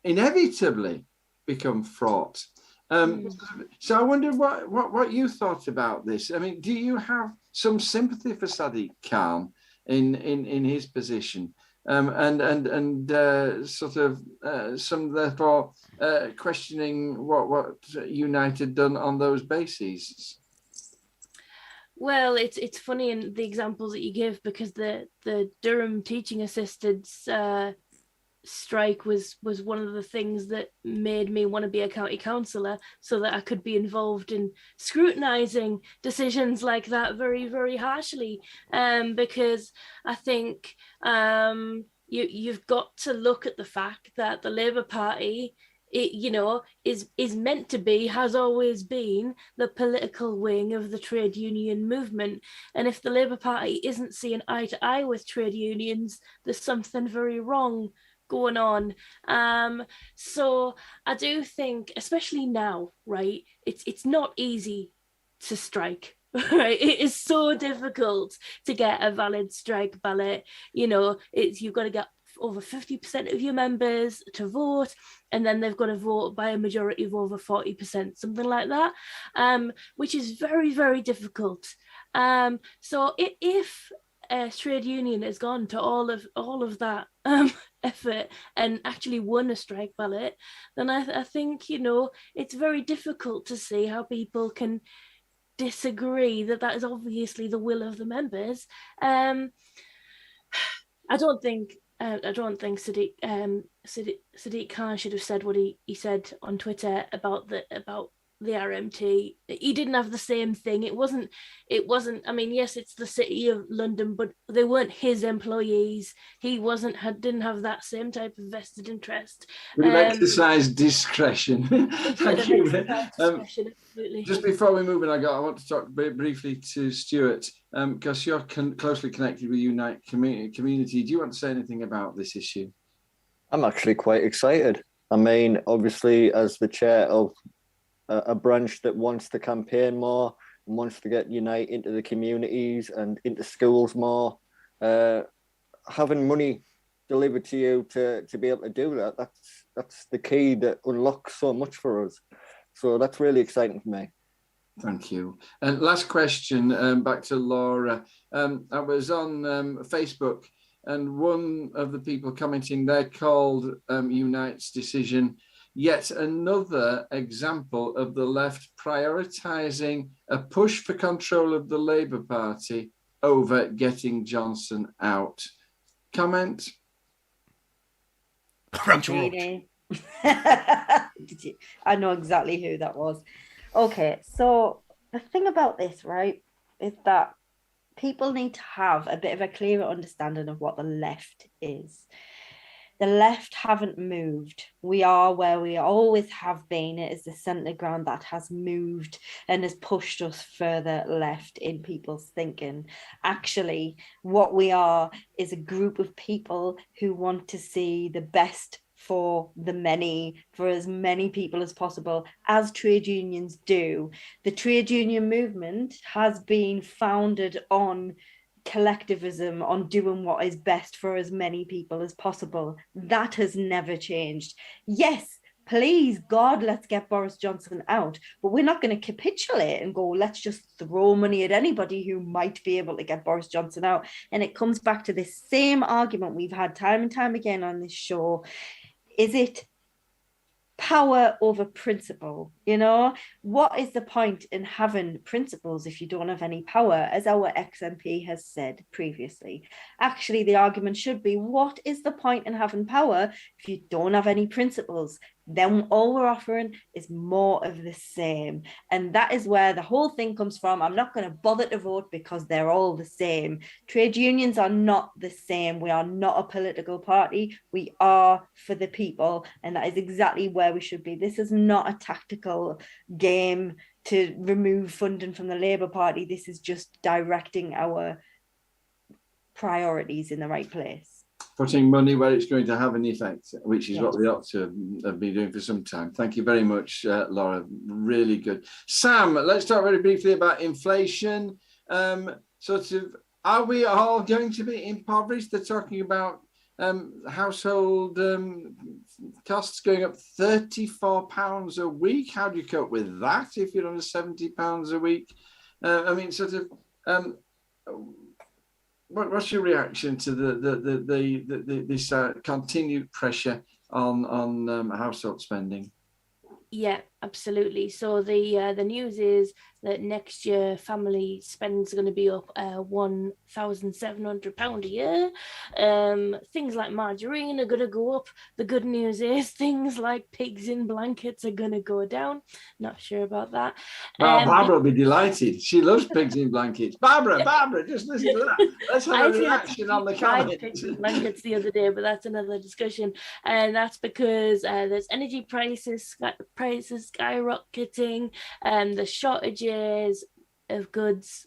inevitably become fraught. So I wonder what you thought about this. I mean, do you have some sympathy for Sadiq Khan in his position? and sort of some therefore questioning what Unite had done on those bases. Well, it's funny in the examples that you give, because the Durham teaching assistants strike was one of the things that made me want to be a county councillor, so that I could be involved in scrutinising decisions like that very, very harshly. Because I think you've got to look at the fact that the Labour Party, is meant to be, has always been, the political wing of the trade union movement. And if the Labour Party isn't seeing eye to eye with trade unions, there's something very wrong going on. So I do think, especially now, right, it's not easy to strike. Right, it is so difficult to get a valid strike ballot. You've got to get over 50% of your members to vote, and then they've got to vote by a majority of over 40%, something like that, which is very, very difficult. So if a trade union has gone to all of that effort and actually won a strike ballot, then I think it's very difficult to see how people can disagree that is obviously the will of the members. I don't think Sadiq Khan should have said what he said on Twitter about the RMT. He didn't have the same thing. It wasn't. I mean, yes, it's the City of London, but they weren't his employees. He didn't have that same type of vested interest. We've exercised discretion. Thank you. Discretion, absolutely. Just before we move on, I want to talk briefly to Stuart, because you're closely connected with Unite community. Do you want to say anything about this issue? I'm actually quite excited. I mean, obviously, as the chair of a branch that wants to campaign more and wants to get Unite into the communities and into schools more, having money delivered to you to be able to do that, that's the key that unlocks so much for us. So that's really exciting for me. Thank you. And last question, back to Laura. I was on Facebook, and one of the people commenting there called Unite's decision yet another example of the left prioritising a push for control of the Labour Party over getting Johnson out. Comment? I know exactly who that was. Okay, so the thing about this, right, is that people need to have a bit of a clearer understanding of what the left is. The left haven't moved. We are where we always have been. It is the centre ground that has moved and has pushed us further left in people's thinking. Actually, what we are is a group of people who want to see the best for the many, for as many people as possible, as trade unions do. The trade union movement has been founded on collectivism, on doing what is best for as many people as possible. That has never changed. Yes, please, God, let's get Boris Johnson out. But we're not going to capitulate and go, let's just throw money at anybody who might be able to get Boris Johnson out. And it comes back to this same argument we've had time and time again on this show. Is it power over principle? You know, what is the point in having principles if you don't have any power? As our ex-MP has said previously, actually the argument should be, what is the point in having power if you don't have any principles? Then all we're offering is more of the same. And that is where the whole thing comes from. I'm not going to bother to vote because they're all the same. Trade unions are not the same. We are not a political party. We are for the people. And that is exactly where we should be. This is not a tactical game to remove funding from the Labour Party. This is just directing our priorities in the right place. Putting money where it's going to have an effect, which is what we ought to have been doing for some time. Thank you very much, Laura. Really good. Sam, let's talk very briefly about inflation. Sort of, are we all going to be impoverished? They're talking about household costs going up £34 a week. How do you cope with that if you're on £70 a week? I mean, sort of, what's your reaction to this continued pressure on household spending? Yeah, absolutely. So the news is that next year family spend's going to be up £1,700 a year. Things like margarine are going to go up. The good news is things like pigs in blankets are going to go down. Not sure about that. Well, Barbara will be delighted. She loves pigs in blankets. Barbara, just listen to that. Let's have a reaction on the tried comments. pigs in blankets the other day, but that's another discussion. And that's because there's energy prices skyrocketing, and the shortages of goods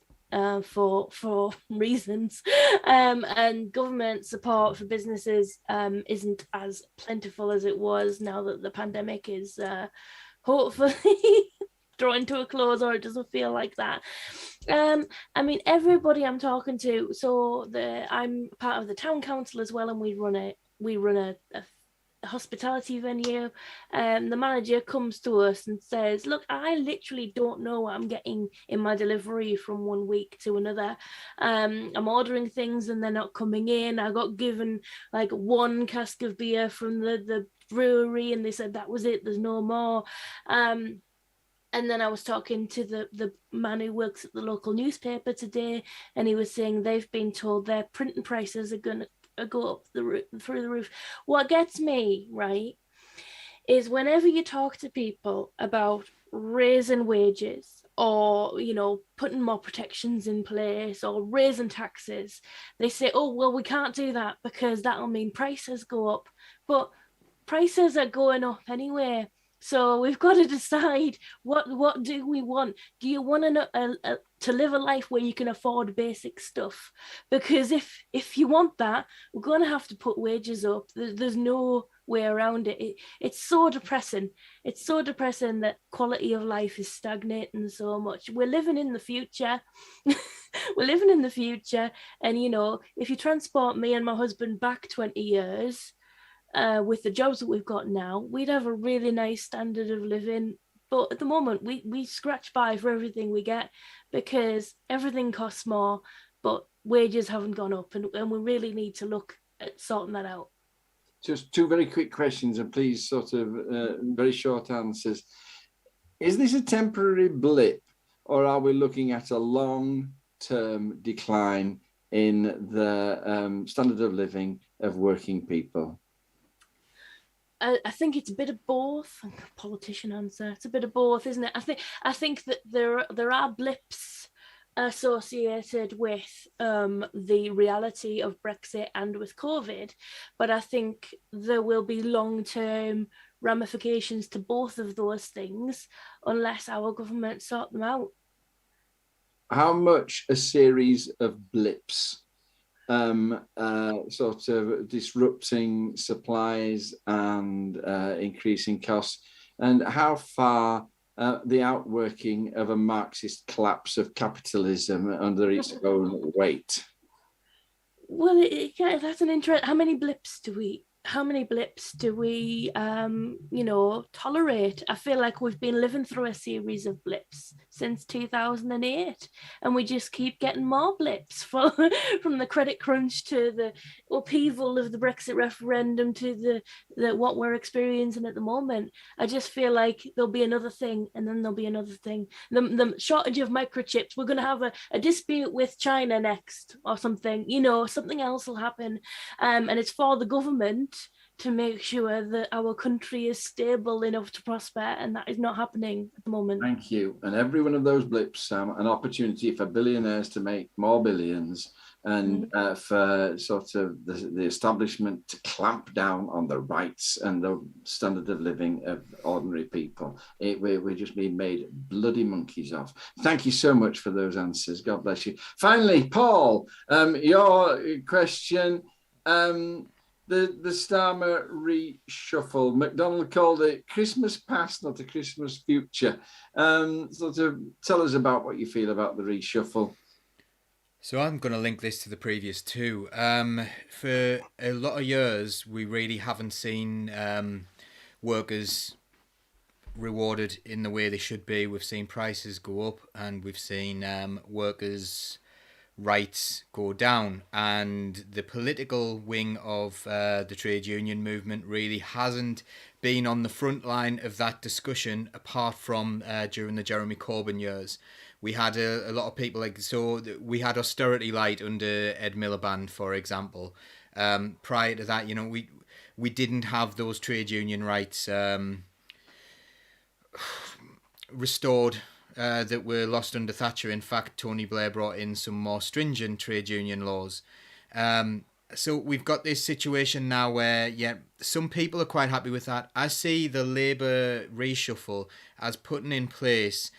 for reasons, and government support for businesses isn't as plentiful as it was now that the pandemic is hopefully drawing to a close, or it doesn't feel like that. I mean, everybody I'm talking to, so I'm part of the town council as well, and we run a hospitality venue. The manager comes to us and says, look, I literally don't know what I'm getting in my delivery from one week to another. I'm ordering things and they're not coming in. I got given like one cask of beer from the brewery and they said that was it, there's no more. And then I was talking to the man who works at the local newspaper today, and he was saying they've been told their printing prices are going to go up through the roof. What gets me, right, is whenever you talk to people about raising wages or, you know, putting more protections in place or raising taxes, they say, oh, well, we can't do that because that'll mean prices go up. But prices are going up anyway. So we've got to decide what do we want? Do you want to live a life where you can afford basic stuff? Because if you want that, we're going to have to put wages up. There's no way around it. It's so depressing. It's so depressing that quality of life is stagnating so much. We're living in the future. We're living in the future. And, you know, if you transport me and my husband back 20 years, with the jobs that we've got now, we'd have a really nice standard of living. But at the moment, we scratch by for everything we get because everything costs more, but wages haven't gone up, and we really need to look at sorting that out. Just two very quick questions, and please sort of very short answers. Is this a temporary blip, or are we looking at a long-term decline in the standard of living of working people? I think it's a bit of both. Politician answer. It's a bit of both, isn't it? I think that there are blips associated with the reality of Brexit and with COVID, but I think there will be long-term ramifications to both of those things unless our government sort them out. How much a series of blips sort of disrupting supplies and increasing costs, and how far the outworking of a Marxist collapse of capitalism under its own weight? Well, that's an interest. How many blips do we tolerate? I feel like we've been living through a series of blips since 2008, and we just keep getting more blips from the credit crunch to the upheaval of the Brexit referendum to the what we're experiencing at the moment. I just feel like there'll be another thing, and then there'll be another thing. The shortage of microchips, we're going to have a dispute with China next or something, something else will happen, and it's for the government to make sure that our country is stable enough to prosper, and that is not happening at the moment. Thank you. And every one of those blips, Sam, an opportunity for billionaires to make more billions, and for sort of the establishment to clamp down on the rights and the standard of living of ordinary people. We're just being made bloody monkeys of. Thank you so much for those answers. God bless you. Finally, Paul, your question. The Starmer reshuffle. McDonald called it Christmas past, not a Christmas future. Sort of tell us about what you feel about the reshuffle. So I'm going to link this to the previous two. For a lot of years, we really haven't seen workers rewarded in the way they should be. We've seen prices go up, and we've seen workers rights go down, and the political wing of the trade union movement really hasn't been on the front line of that discussion apart from during the Jeremy Corbyn years. We had a lot of people we had austerity light under Ed Miliband, for example. Prior to that, we didn't have those trade union rights restored that were lost under Thatcher. In fact, Tony Blair brought in some more stringent trade union laws. So we've got this situation now where, some people are quite happy with that. I see the Labour reshuffle as putting in place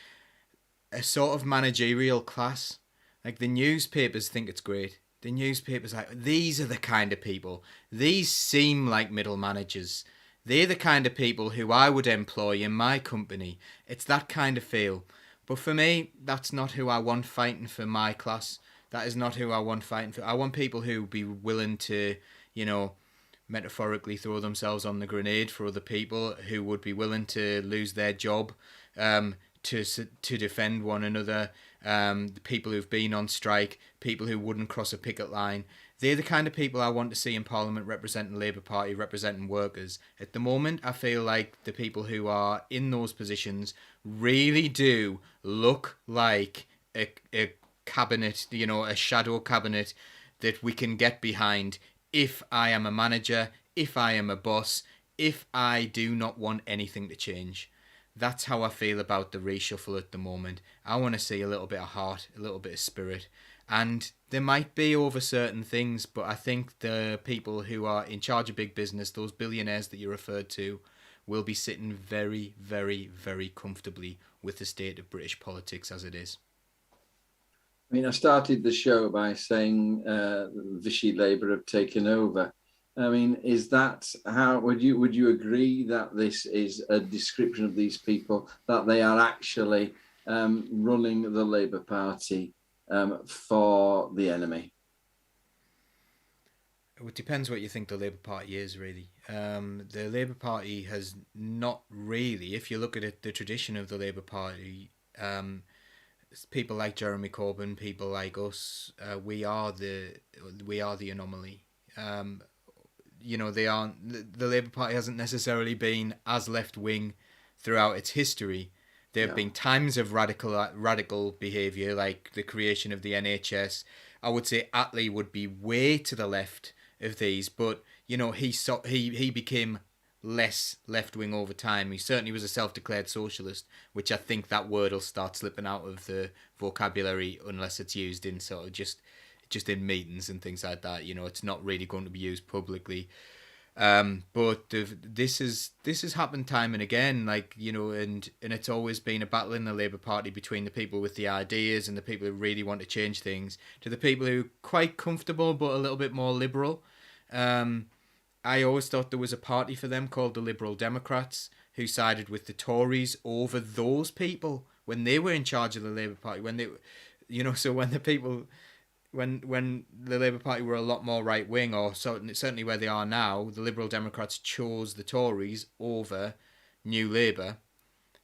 a sort of managerial class. Like, the newspapers think it's great. The newspapers these are the kind of people. These seem like middle managers. They're the kind of people who I would employ in my company. It's that kind of feel. But for me, that's not who I want fighting for my class. That is not who I want fighting for. I want people who would be willing to, metaphorically throw themselves on the grenade for other people, who would be willing to lose their job to defend one another, the people who've been on strike, people who wouldn't cross a picket line. They're the kind of people I want to see in Parliament representing the Labour Party, representing workers. At the moment, I feel like the people who are in those positions really do look like a cabinet, a shadow cabinet that we can get behind if I am a manager, if I am a boss, if I do not want anything to change. That's how I feel about the reshuffle at the moment. I want to see a little bit of heart, a little bit of spirit. And there might be over certain things, but I think the people who are in charge of big business, those billionaires that you referred to, will be sitting very, very, very comfortably with the state of British politics as it is. I mean, I started the show by saying Vichy Labour have taken over. I mean, is that how would you agree that this is a description of these people, that they are actually running the Labour Party for the enemy? It depends what you think the Labour Party is, really. The Labour Party has not really, if you look at it, the tradition of the Labour Party, people like Jeremy Corbyn, people like us, we are the anomaly. The Labour Party hasn't necessarily been as left-wing throughout its history. There have been times of radical behaviour, like the creation of the NHS. I would say Attlee would be way to the left of these, but he became less left-wing over time. He certainly was a self-declared socialist, which I think that word will start slipping out of the vocabulary unless it's used in sort of just in meetings and things like that. It's not really going to be used publicly. But this has happened time and again, and it's always been a battle in the Labour Party between the people with the ideas and the people who really want to change things to the people who are quite comfortable but a little bit more liberal. I always thought there was a party for them called the Liberal Democrats, who sided with the Tories over those people when they were in charge of the Labour Party. When the Labour Party were a lot more right wing, or certainly where they are now, the Liberal Democrats chose the Tories over New Labour.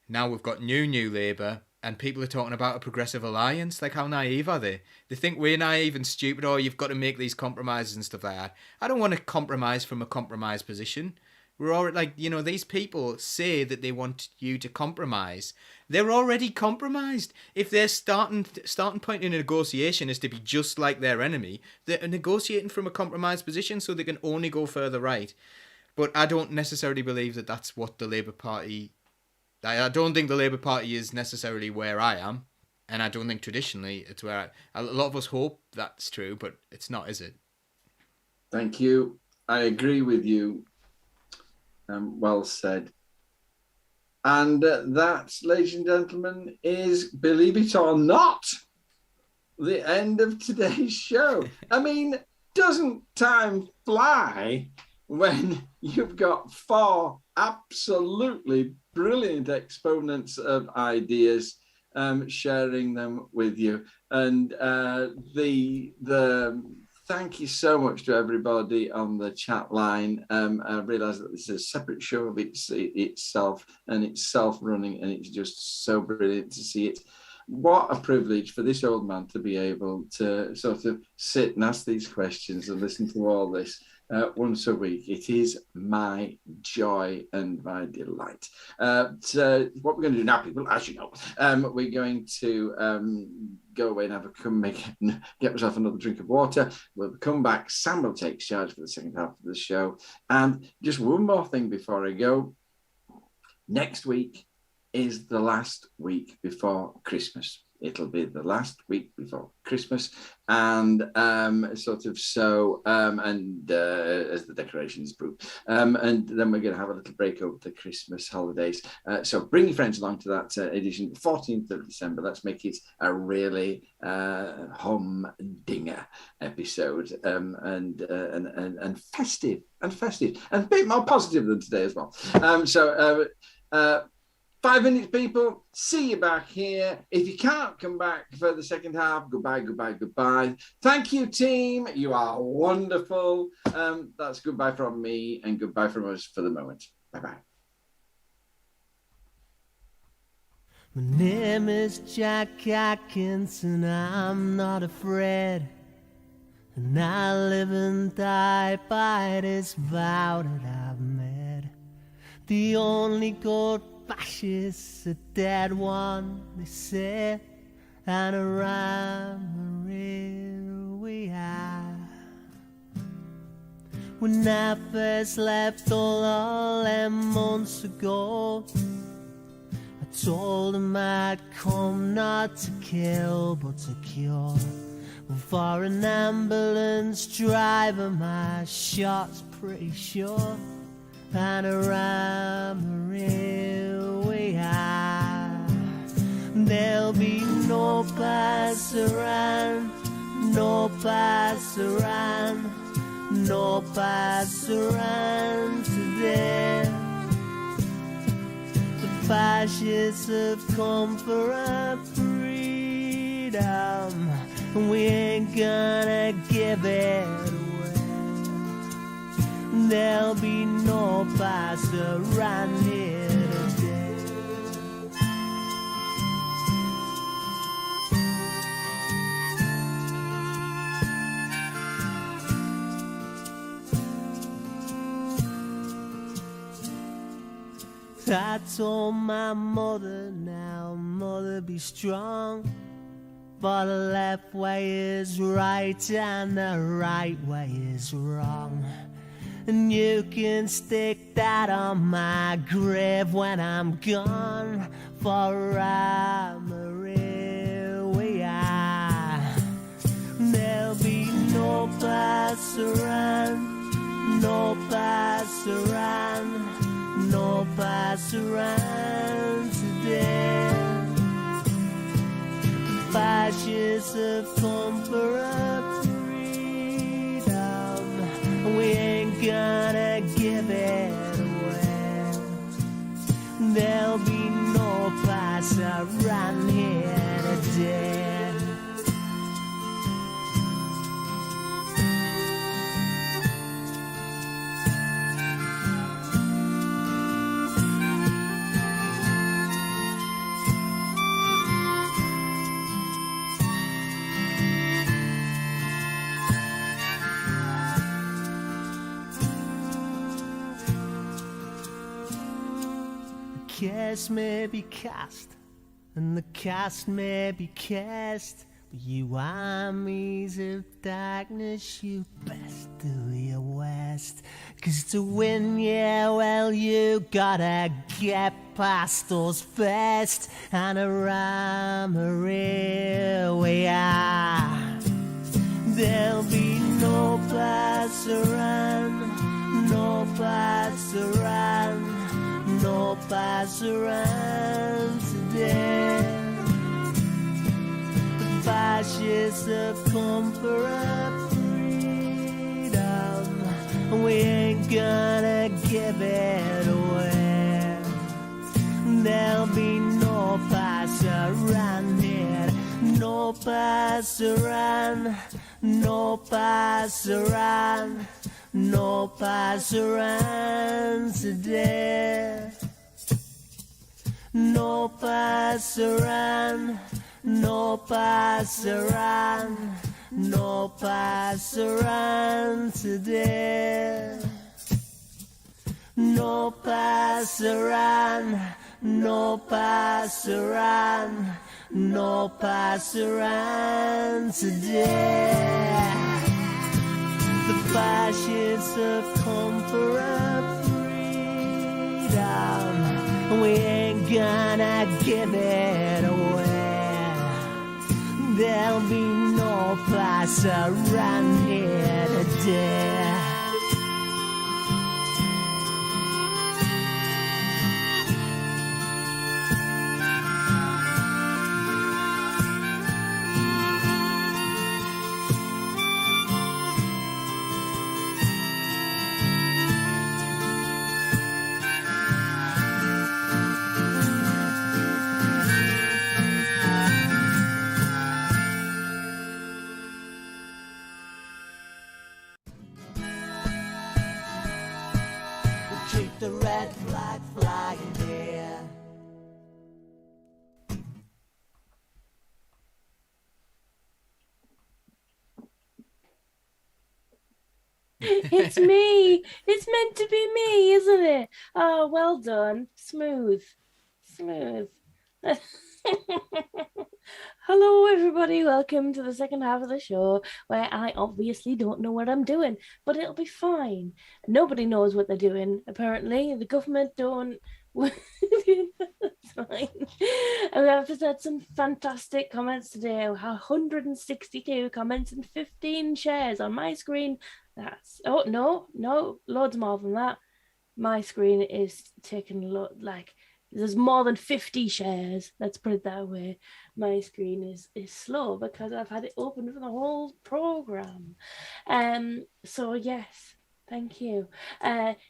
Now we've got New Labour, and people are talking about a progressive alliance. Like, how naive are they? They think we're naive and stupid, or you've got to make these compromises and stuff like that. I don't want to compromise from a compromised position. We're already, these people say that they want you to compromise. They're already compromised. If their starting point in a negotiation is to be just like their enemy, they're negotiating from a compromised position so they can only go further right. But I don't necessarily believe that that's what the Labour Party... I don't think the Labour Party is necessarily where I am, and I don't think traditionally it's where a lot of us hope that's true, but it's not, is it? Thank you. I agree with you. Well said. And that, ladies and gentlemen, is, believe it or not, the end of today's show. I mean, doesn't time fly when you've got 4 absolutely brilliant exponents of ideas sharing them with you? And thank you so much to everybody on the chat line. I realise that this is a separate show of itself, and it's self-running, and it's just so brilliant to see it. what a privilege for this old man to be able to sort of sit and ask these questions and listen to all this once a week. It is my joy and my delight. So what we're going to do now, people, as you know, we're going to go away and get myself another drink of water. We'll come back. Sam will take charge for the second half of the show. And just one more thing before I go. Next week is the last week before Christmas. It'll be the last week before Christmas, and as the decorations prove, and then we're going to have a little break over the Christmas holidays. So bring your friends along to that edition, 14th of December. Let's make it a really humdinger episode, and festive, and a bit more positive than today as well. 5 minutes, people. See you back here. If you can't come back for the second half, goodbye. Thank you, team. You are wonderful. That's goodbye from me and goodbye from us for the moment. Bye-bye. My name is Jack Atkinson. I'm not afraid. And I live and die by this vow that I've made. The only good fascist, a dead one, they say, and around the rear we are. When I first left all them months ago, I told them I'd come not to kill but to cure. Well, for an ambulance driver my shot's pretty sure. And around the rear we are. There'll be no pass around, no pass around, no pass around today. The fascists have come for our freedom, and we ain't gonna give it away. There'll be no pass around here today. I told my mother, now mother, be strong, for the left way is right and the right way is wrong. And you can stick that on my grave when I'm gone, for I'm a real we are. There'll be no pass around, no pass around, no pass around today. The fascists have come for our freedom, we ain't gonna give it away. There'll be no pass around here today. Cast may be cast, and the cast may be cast, but you armies of darkness, you best do your worst. 'Cause to win, yeah, well, you gotta get past us first. And around here we are. There'll be no pass around, no pass around, no pass around today. The fascists have come for our freedom, and we ain't gonna give it away. There'll be no pass around here, no pass around, no pass around, no pass around today. No pass around, no pasaran, no pasaran today. No pasaran, no pasaran, no pasaran today. The fascists have come for our freedom, we ain't gonna give it away. There'll be no pasaran here today. Keep the red flag flying there. It's me. It's meant to be me, isn't it? Oh, well done. Smooth. Hello, everybody. Welcome to the second half of the show where I obviously don't know what I'm doing, but it'll be fine. Nobody knows what they're doing, apparently. The government don't. It's fine. And we have just had some fantastic comments today. 162 comments and 15 shares on my screen. That's no, loads more than that. My screen is taking a lot, like there's more than 50 shares. Let's put it that way. My screen is slow because I've had it open for the whole program. So yes, thank you.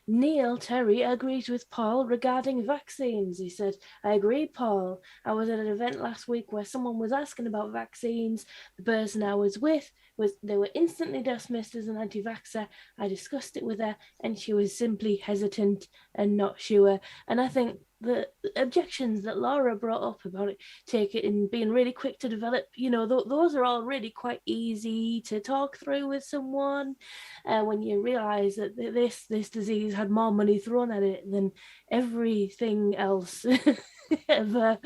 Neil Terry agrees with Paul regarding vaccines. He said, I agree, Paul. I was at an event last week where someone was asking about vaccines. The person I was with, they were instantly dismissed as an anti-vaxxer. I discussed it with her and she was simply hesitant and not sure. And I think the objections that Laura brought up about it, take it and being really quick to develop, those are all really quite easy to talk through with someone. When you realise that this disease had more money thrown at it than everything else ever.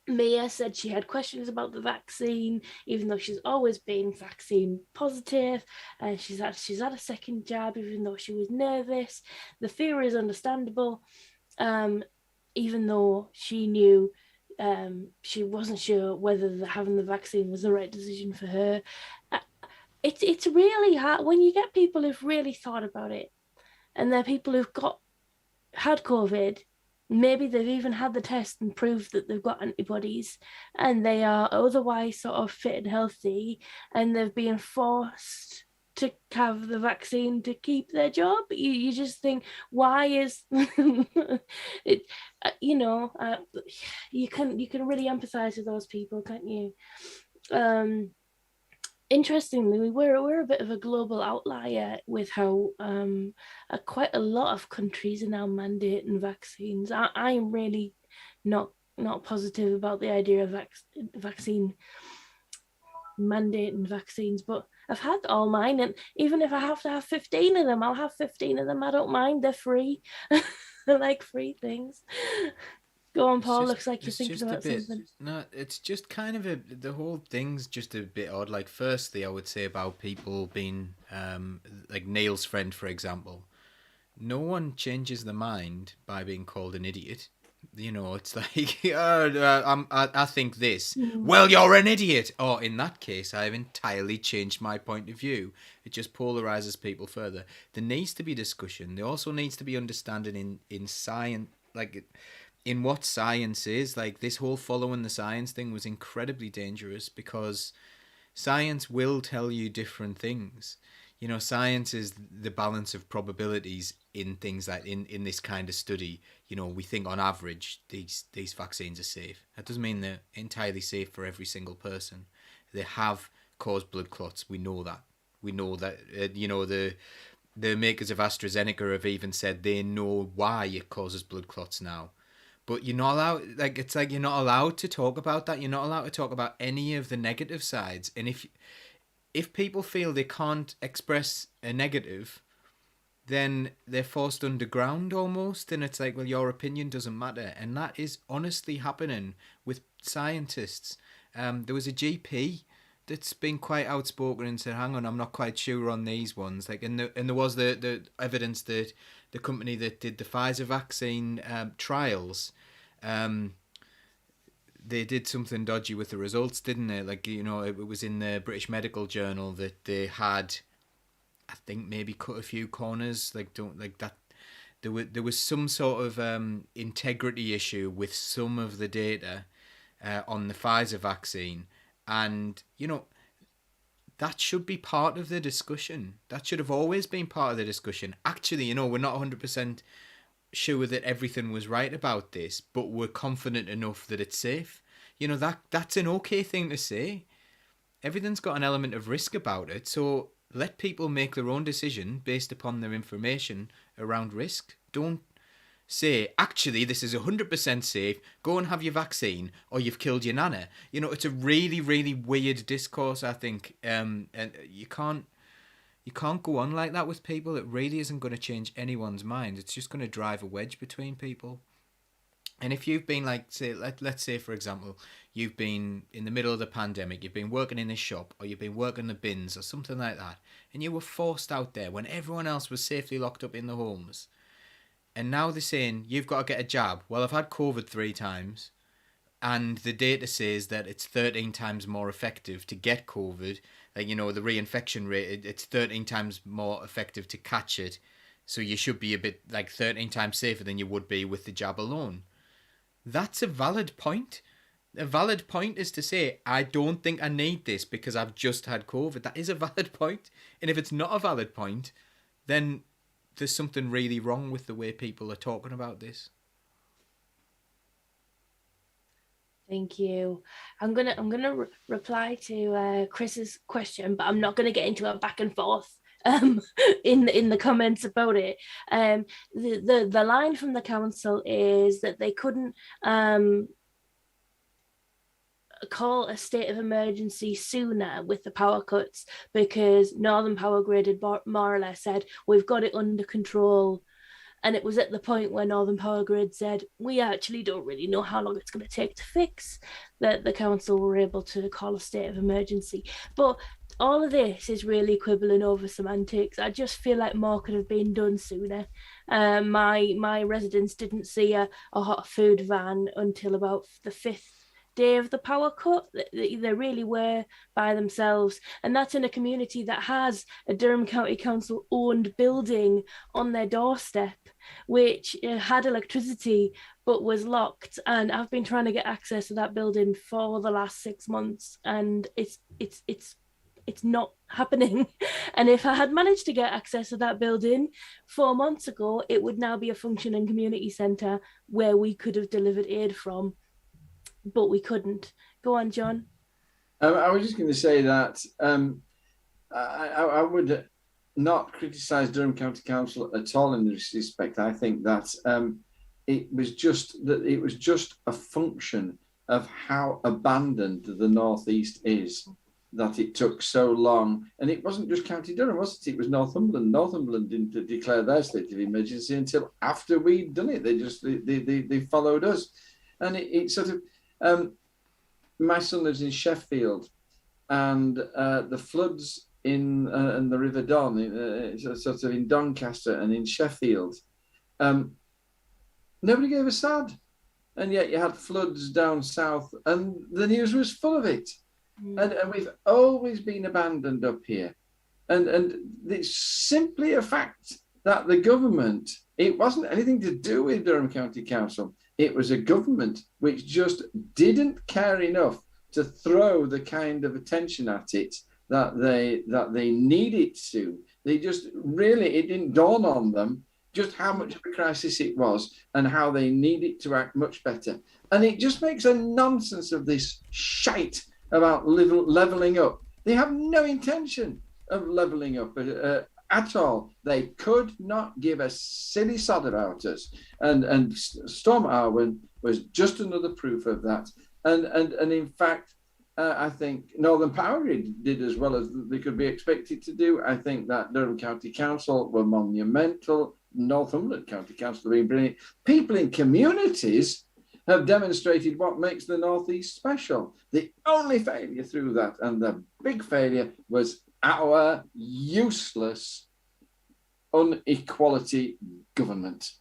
Mia said she had questions about the vaccine, even though she's always been vaccine positive. And she's had a second jab, even though she was nervous. The fear is understandable, even though she knew she wasn't sure whether having the vaccine was the right decision for her. It's really hard when you get people who've really thought about it, and they're people who've had COVID. Maybe they've even had the test and proved that they've got antibodies and they are otherwise sort of fit and healthy, and they've been forced to have the vaccine to keep their job. You just think, why is it? You can really empathize with those people, can't you? Interestingly, we're a bit of a global outlier with how quite a lot of countries are now mandating vaccines. I am really not positive about the idea of vaccine mandating vaccines, but I've had all mine, and even if I have to have 15 of them, I'll have 15 of them. I don't mind. They're free. I like free things. Go on, Paul. Looks like you're thinking about something. No, it's just kind of the whole thing's just a bit odd. Like, firstly, I would say about people being like Neil's friend, for example. No one changes their mind by being called an idiot. It's like, I think this. Well, you're an idiot. Or in that case, I've entirely changed my point of view. It just polarizes people further. There needs to be discussion. There also needs to be understanding in science, like in what science is. Like, this whole following the science thing was incredibly dangerous because science will tell you different things. Science is the balance of probabilities in things like in this kind of study. We think on average these vaccines are safe. That doesn't mean they're entirely safe for every single person. They have caused blood clots. We know that. The makers of AstraZeneca have even said they know why it causes blood clots now. but you're not allowed. Like it's like you're not allowed to talk about that. You're not allowed to talk about any of the negative sides. And if people feel they can't express a negative, then they're forced underground almost, and it's like, well, your opinion doesn't matter. And that is honestly happening with scientists. There was a GP that's been quite outspoken and said, hang on, I'm not quite sure on these ones. Like, and there was the evidence that the company that did the Pfizer vaccine trials, they did something dodgy with the results, didn't they? Like, you know, it was in the British Medical Journal that they had, I think, maybe cut a few corners. Like, don't like that. There was some sort of integrity issue with some of the data on the Pfizer vaccine, and you know, that should be part of the discussion. That should have always been part of the discussion. Actually, you know, we're not 100% sure that everything was right about this, but we're confident enough that it's safe. You know, that's an okay thing to say. Everything's got an element of risk about it, so let people make their own decision based upon their information around risk. Don't say, actually, this is 100% safe, go and have your vaccine, or you've killed your nana. You know, it's a really, really weird discourse, I think, and you can't go on like that with people. It really isn't going to change anyone's mind. It's just going to drive a wedge between people. And if you've been like, say, let's say, for example, you've been in the middle of the pandemic, you've been working in a shop, or you've been working the bins or something like that, and you were forced out there when everyone else was safely locked up in the homes. And now they're saying, you've got to get a jab. Well, I've had COVID 3 times, and the data says that it's 13 times more effective to get COVID. Like, you know, the reinfection rate, it's 13 times more effective to catch it. So you should be a bit like 13 times safer than you would be with the jab alone. That's a valid point. A valid point is to say, I don't think I need this because I've just had COVID. That is a valid point. And if it's not a valid point, then there's something really wrong with the way people are talking about this. Thank you. I'm gonna reply to Chris's question, but I'm not gonna get into a back and forth in the comments about it. The line from the council is that they couldn't call a state of emergency sooner with the power cuts because Northern Power Grid had more or less said, we've got it under control. And it was at the point where Northern Power Grid said, we actually don't really know how long it's going to take to fix, that the council were able to call a state of emergency. But all of this is really quibbling over semantics. I just feel like more could have been done sooner. My residents didn't see a hot food van until about the 5th day of the power cut. They really were by themselves, and that's in a community that has a Durham County Council owned building on their doorstep which had electricity but was locked, and I've been trying to get access to that building for the last 6 months, and it's not happening. And if I had managed to get access to that building 4 months ago, it would now be a functioning community centre where we could have delivered aid from, but we couldn't. Go on, John. I was just going to say that I would not criticise Durham County Council at all in this respect. I think that it was just a function of how abandoned the Northeast is, that it took so long. And it wasn't just County Durham, was it? It was Northumberland. Northumberland didn't declare their state of emergency until after we'd done it. They followed us. And it sort of, my son lives in Sheffield, and the floods in the River Don, sort of in Doncaster and in Sheffield, nobody gave a sad. And yet you had floods down south, and the news was full of it. And we've always been abandoned up here. And it's simply a fact that the government, it wasn't anything to do with Durham County Council. It was a government which just didn't care enough to throw the kind of attention at it that they needed to. They just really, it didn't dawn on them just how much of a crisis it was and how they needed to act much better. And it just makes a nonsense of this shite about levelling up. They have no intention of levelling up at all. They could not give a silly sod about us. And Storm Arwen was just another proof of that. And in fact, I think Northern Power did as well as they could be expected to do. I think that Durham County Council were monumental. Northumberland County Council have been brilliant. People in communities have demonstrated what makes the North East special. The only failure through that, and the big failure, was our useless unequality government.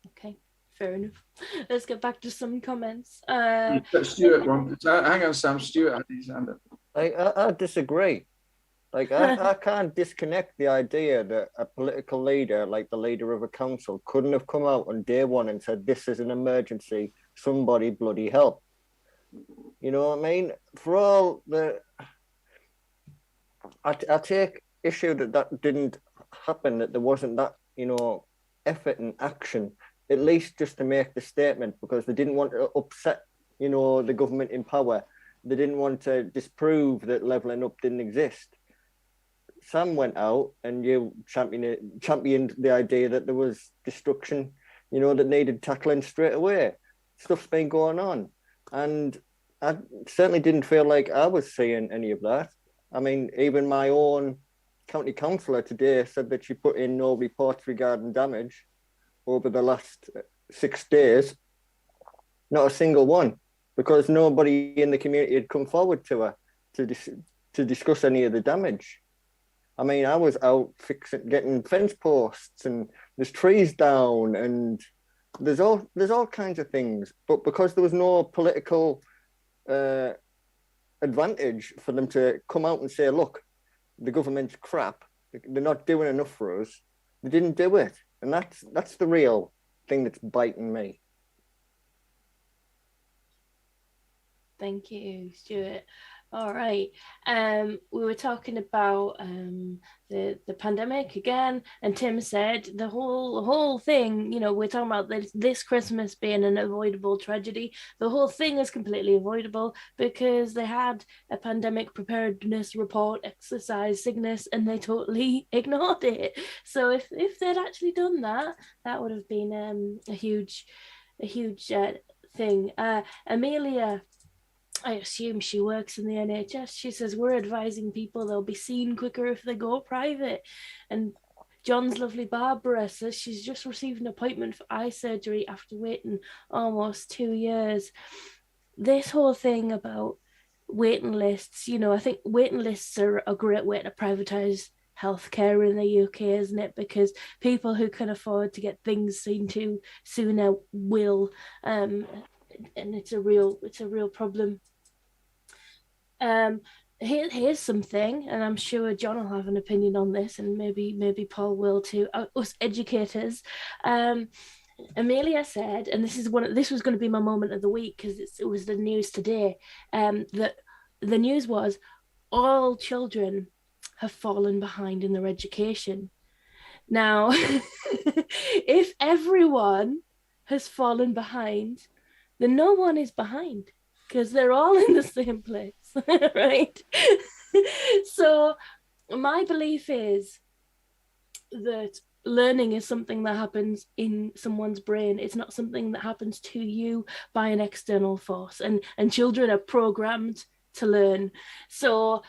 Okay, fair enough. Let's get back to some comments. Stuart, hang on, Sam. Stuart had his hand up. I disagree. Like, I can't disconnect the idea that a political leader, like the leader of a council, couldn't have come out on day one and said, this is an emergency, somebody bloody help. You know what I mean? For all the... I take issue that didn't happen, that there wasn't that, you know, effort and action, at least just to make the statement, because they didn't want to upset, you know, the government in power. They didn't want to disprove that levelling up didn't exist. Sam went out and you championed the idea that there was destruction, you know, that needed tackling straight away. Stuff's been going on. And I certainly didn't feel like I was seeing any of that. I mean, even my own county councillor today said that she put in no reports regarding damage over the last 6 days. Not a single one, because nobody in the community had come forward to her to discuss any of the damage. I mean, I was out getting fence posts, and there's trees down, and there's all kinds of things. But because there was no political advantage for them to come out and say, look, the government's crap, they're not doing enough for us, they didn't do it. And that's the real thing that's biting me. Thank you, Stuart. All right. We were talking about the pandemic again, and Tim said the whole thing, you know, we're talking about this Christmas being an avoidable tragedy. The whole thing is completely avoidable because they had a pandemic preparedness report exercise Cygnus and they totally ignored it. So if they'd actually done that, that would have been a huge thing. Amelia, I assume she works in the NHS. She says, we're advising people they'll be seen quicker if they go private. And John's lovely Barbara says she's just received an appointment for eye surgery after waiting almost 2 years. This whole thing about waiting lists, you know, I think waiting lists are a great way to privatise healthcare in the UK, isn't it? Because people who can afford to get things seen to sooner will, and it's a real problem. Here's something, and I'm sure John will have an opinion on this, and maybe Paul will too. Us educators. Amelia said, and this was going to be my moment of the week because it was the news today. That the news was all children have fallen behind in their education. Now, if everyone has fallen behind, then no one is behind because they're all in the same place, right? So my belief is that learning is something that happens in someone's brain. It's not something that happens to you by an external force. And children are programmed to learn. So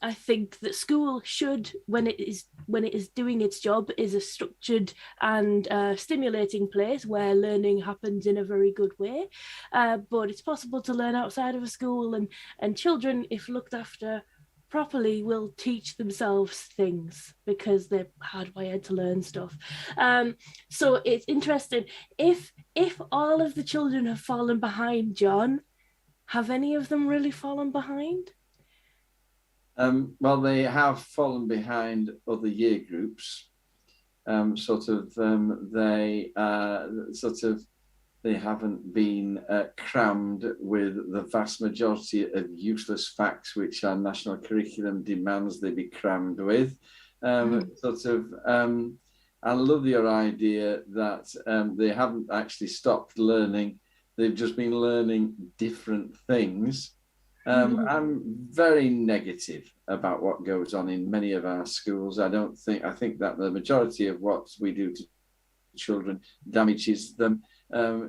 I think that school should, when it is doing its job, is a structured and stimulating place where learning happens in a very good way. But it's possible to learn outside of a school, and children, if looked after properly, will teach themselves things because they're hardwired to learn stuff. So it's interesting. If all of the children have fallen behind, John, have any of them really fallen behind? Well, they have fallen behind other year groups. They haven't been crammed with the vast majority of useless facts which our national curriculum demands they be crammed with. I love your idea that they haven't actually stopped learning. They've just been learning different things. I'm very negative about what goes on in many of our schools. I think that the majority of what we do to children damages them.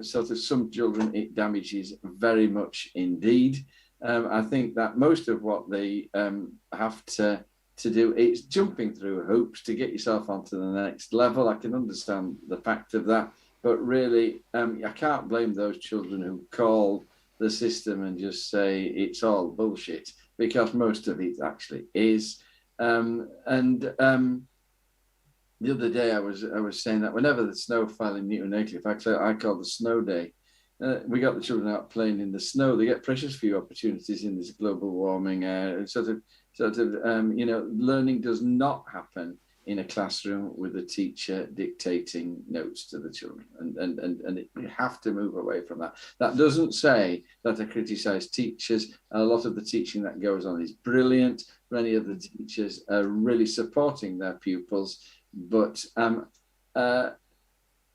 sort of some children it damages very much indeed. I think that most of what they have to do is jumping through hoops to get yourself onto the next level. I can understand the fact of that, but really, I can't blame those children who call the system and just say it's all bullshit, because most of it actually is. The other day I was saying that whenever the snow fell in Newton Aycliffe, actually I call the snow day. We got the children out playing in the snow. They get precious few opportunities in this global warming. Learning does not happen in a classroom with a teacher dictating notes to the children, and we have to move away from that. That doesn't say that I criticise teachers. A lot of the teaching that goes on is brilliant. Many of the teachers are really supporting their pupils, but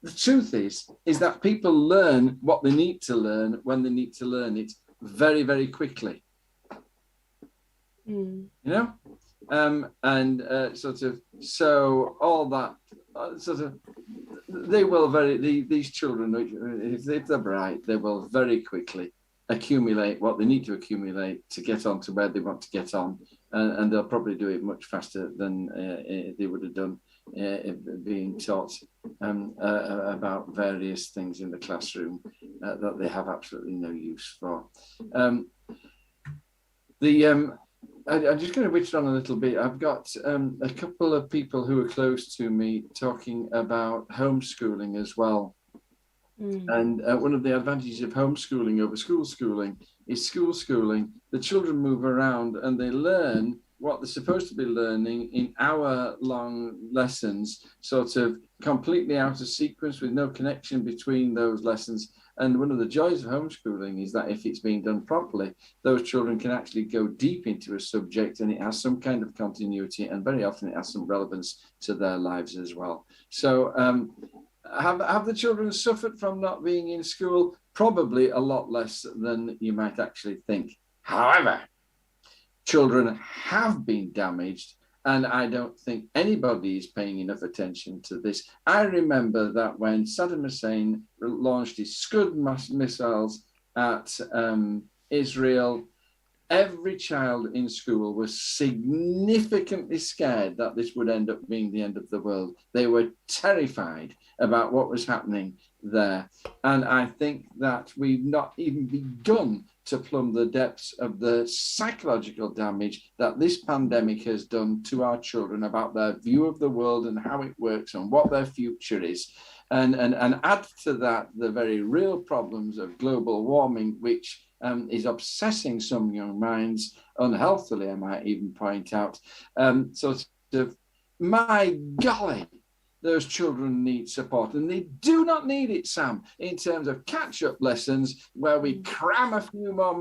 the truth is that people learn what they need to learn when they need to learn it very, very quickly. You know, so all that they will these children, if they're bright, they will very quickly accumulate what they need to accumulate to get on to where they want to get on, and they'll probably do it much faster than they would have done being taught about various things in the classroom that they have absolutely no use for. I'm just going to witch on a little bit. I've got a couple of people who are close to me talking about homeschooling as well. And one of the advantages of homeschooling over school schooling is school schooling. The children move around and they learn what they're supposed to be learning in hour-long lessons, sort of completely out of sequence with no connection between those lessons. And one of the joys of homeschooling is that if it's being done properly, those children can actually go deep into a subject and it has some kind of continuity, and very often it has some relevance to their lives as well. So have the children suffered from not being in school? Probably a lot less than you might actually think. However, children have been damaged, and I don't think anybody is paying enough attention to this. I remember that when Saddam Hussein launched his Scud missiles at Israel, every child in school was significantly scared that this would end up being the end of the world. They were terrified about what was happening there. And I think that we've not even begun to plumb the depths of the psychological damage that this pandemic has done to our children about their view of the world and how it works and what their future is. And add to that the very real problems of global warming, which is obsessing some young minds unhealthily, I might even point out. Sort of, my golly, those children need support, and they do not need it, Sam, in terms of catch-up lessons where we cram a few more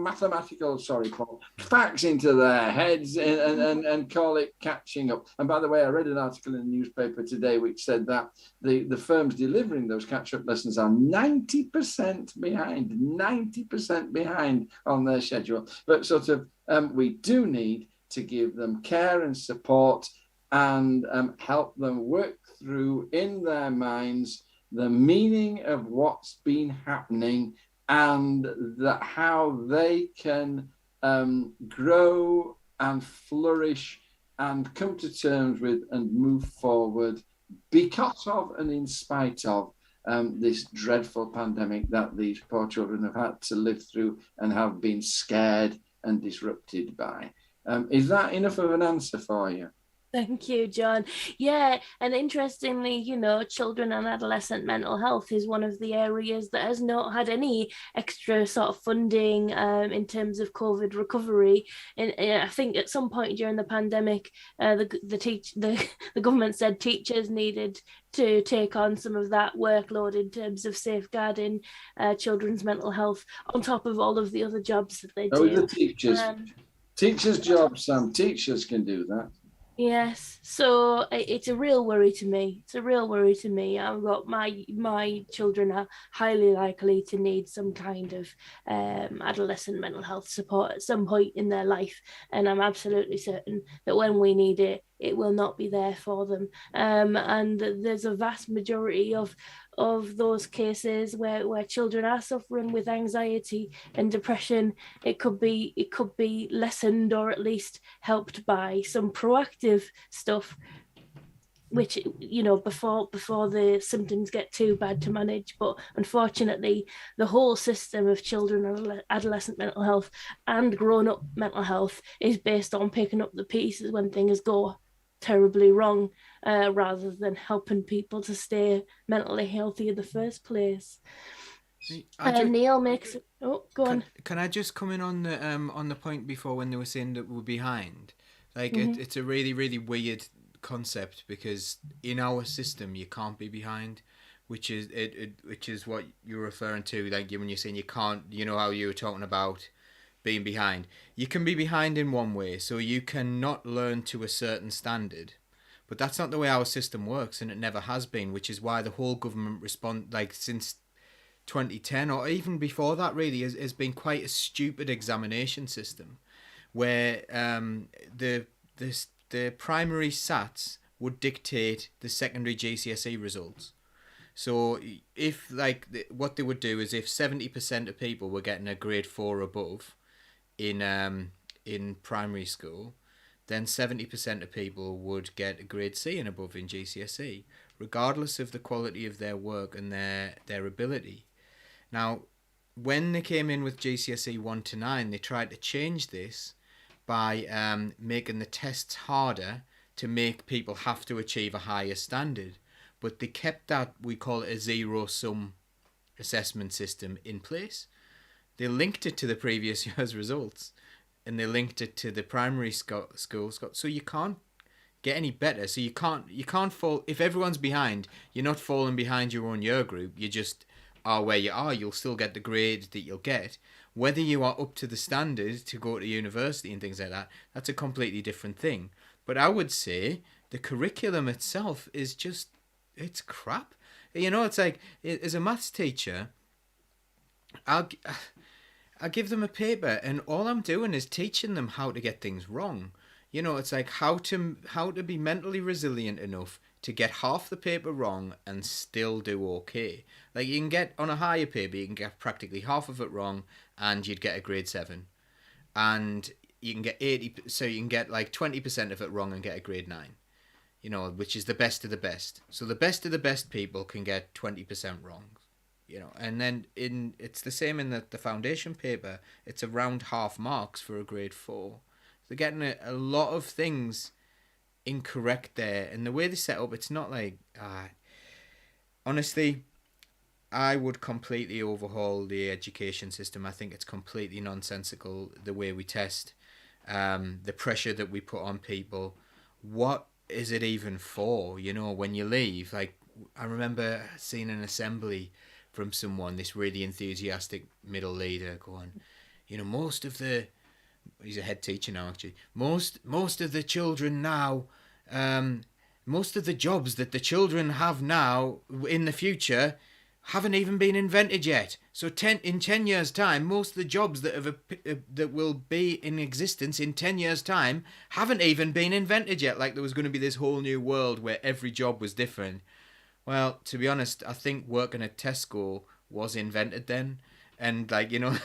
facts into their heads and call it catching up. And by the way, I read an article in the newspaper today which said that the firms delivering those catch-up lessons are 90% behind on their schedule. But sort of, we do need to give them care and support and help them work through in their minds the meaning of what's been happening and how they can grow and flourish and come to terms with and move forward because of and in spite of this dreadful pandemic that these poor children have had to live through and have been scared and disrupted by. Is that enough of an answer for you? Thank you, John. Yeah, and interestingly, you know, children and adolescent mental health is one of the areas that has not had any extra sort of funding in terms of COVID recovery. And I think at some point during the pandemic, the government said teachers needed to take on some of that workload in terms of safeguarding children's mental health on top of all of the other jobs that they do. The teachers. Teachers' jobs, Sam. Teachers can do that. Yes, so it's a real worry to me. It's a real worry to me. I've got my children are highly likely to need some kind of adolescent mental health support at some point in their life, and I'm absolutely certain that when we need it, it will not be there for them. And there's a vast majority of those cases where children are suffering with anxiety and depression. It could be lessened or at least helped by some proactive stuff, which, you know, before the symptoms get too bad to manage. But unfortunately, the whole system of children and adolescent mental health and grown-up mental health is based on picking up the pieces when things go terribly wrong, rather than helping people to stay mentally healthy in the first place. Neil makes go on. Can I just come in on the point before when they were saying that we're behind? Like, it's a really, really weird concept, because in our system you can't be behind, which is what you're referring to. Like, when you're saying you can't, you know how you were talking about being behind. You can be behind in one way, so you cannot learn to a certain standard. But that's not the way our system works, and it never has been, which is why the whole government since 2010, or even before that really, has been quite a stupid examination system, where the primary SATs would dictate the secondary GCSE results. So if, like, what they would do is, if 70% of people were getting a grade 4 above in primary school, then 70% of people would get a grade C and above in GCSE, regardless of the quality of their work and their ability. Now, when they came in with GCSE 1 to 9, they tried to change this by making the tests harder to make people have to achieve a higher standard. But they kept that, we call it a zero-sum assessment system, in place. They linked it to the previous year's results, and they linked it to the primary school, so you can't get any better. So you can't fall. If everyone's behind, you're not falling behind your own year group. You just are where you are. You'll still get the grade that you'll get. Whether you are up to the standard to go to university and things like that, that's a completely different thing. But I would say the curriculum itself is just, it's crap. You know, it's like, as a maths teacher, I give them a paper, and all I'm doing is teaching them how to get things wrong. You know, it's like how to be mentally resilient enough to get half the paper wrong and still do okay. Like, you can get, on a higher paper, you can get practically half of it wrong and you'd get a grade 7. And you can get 80, so you can get like 20% of it wrong and get a grade 9. You know, which is the best of the best. So the best of the best people can get 20% wrong. You know, and then it's the same in the foundation paper. It's around half marks for a grade 4. They're getting a lot of things incorrect there, and the way they set up, it's not like, honestly, I would completely overhaul the education system. I think it's completely nonsensical, the way we test, the pressure that we put on people. What is it even for? You know, when you leave, like, I remember seeing an assembly from someone, this really enthusiastic middle leader, going, you know, he's a head teacher now, actually. Most of the children now, most of the jobs that the children have now in the future haven't even been invented yet. So in 10 years' time, most of the jobs that will be in existence in 10 years' time haven't even been invented yet. Like, there was going to be this whole new world where every job was different. Well, to be honest, I think working at Tesco was invented then. And, like, you know,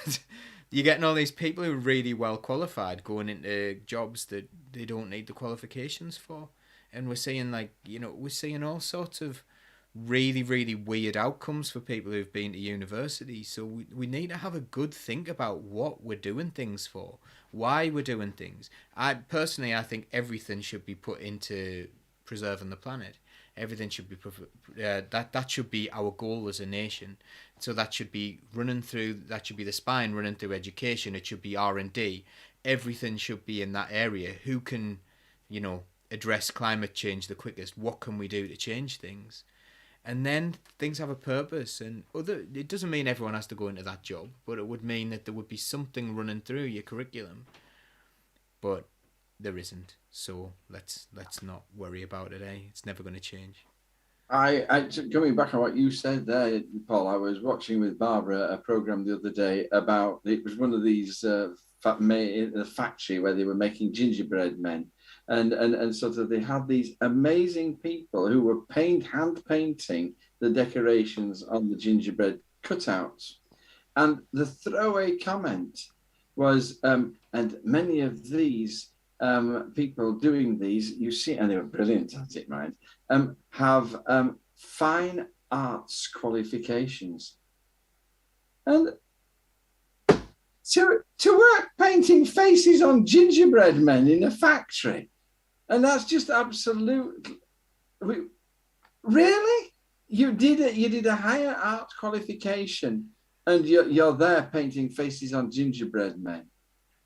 you're getting all these people who are really well qualified going into jobs that they don't need the qualifications for. And we're seeing, like, you know, we're seeing all sorts of really, really weird outcomes for people who've been to university. So we need to have a good think about what we're doing things for, why we're doing things. I think everything should be put into preserving the planet. Everything should be that should be our goal as a nation. So that should be the spine running through education. It should be R&D. Everything should be in that area. Who can, you know, address climate change the quickest? What can we do to change things? And then things have a purpose. And it doesn't mean everyone has to go into that job, but it would mean that there would be something running through your curriculum. But there isn't. So let's not worry about it, eh? It's never going to change. I coming back on what you said there, Paul, I was watching with Barbara a program the other day about, it was one of these the factory where they were making gingerbread men, and sort of they had these amazing people who were hand painting the decorations on the gingerbread cutouts. And the throwaway comment was, and many of these people doing these, you see, and they were brilliant at it, mind, have fine arts qualifications. And to work painting faces on gingerbread men in a factory, and that's just absolute. Really, you did a higher art qualification, and you're there painting faces on gingerbread men.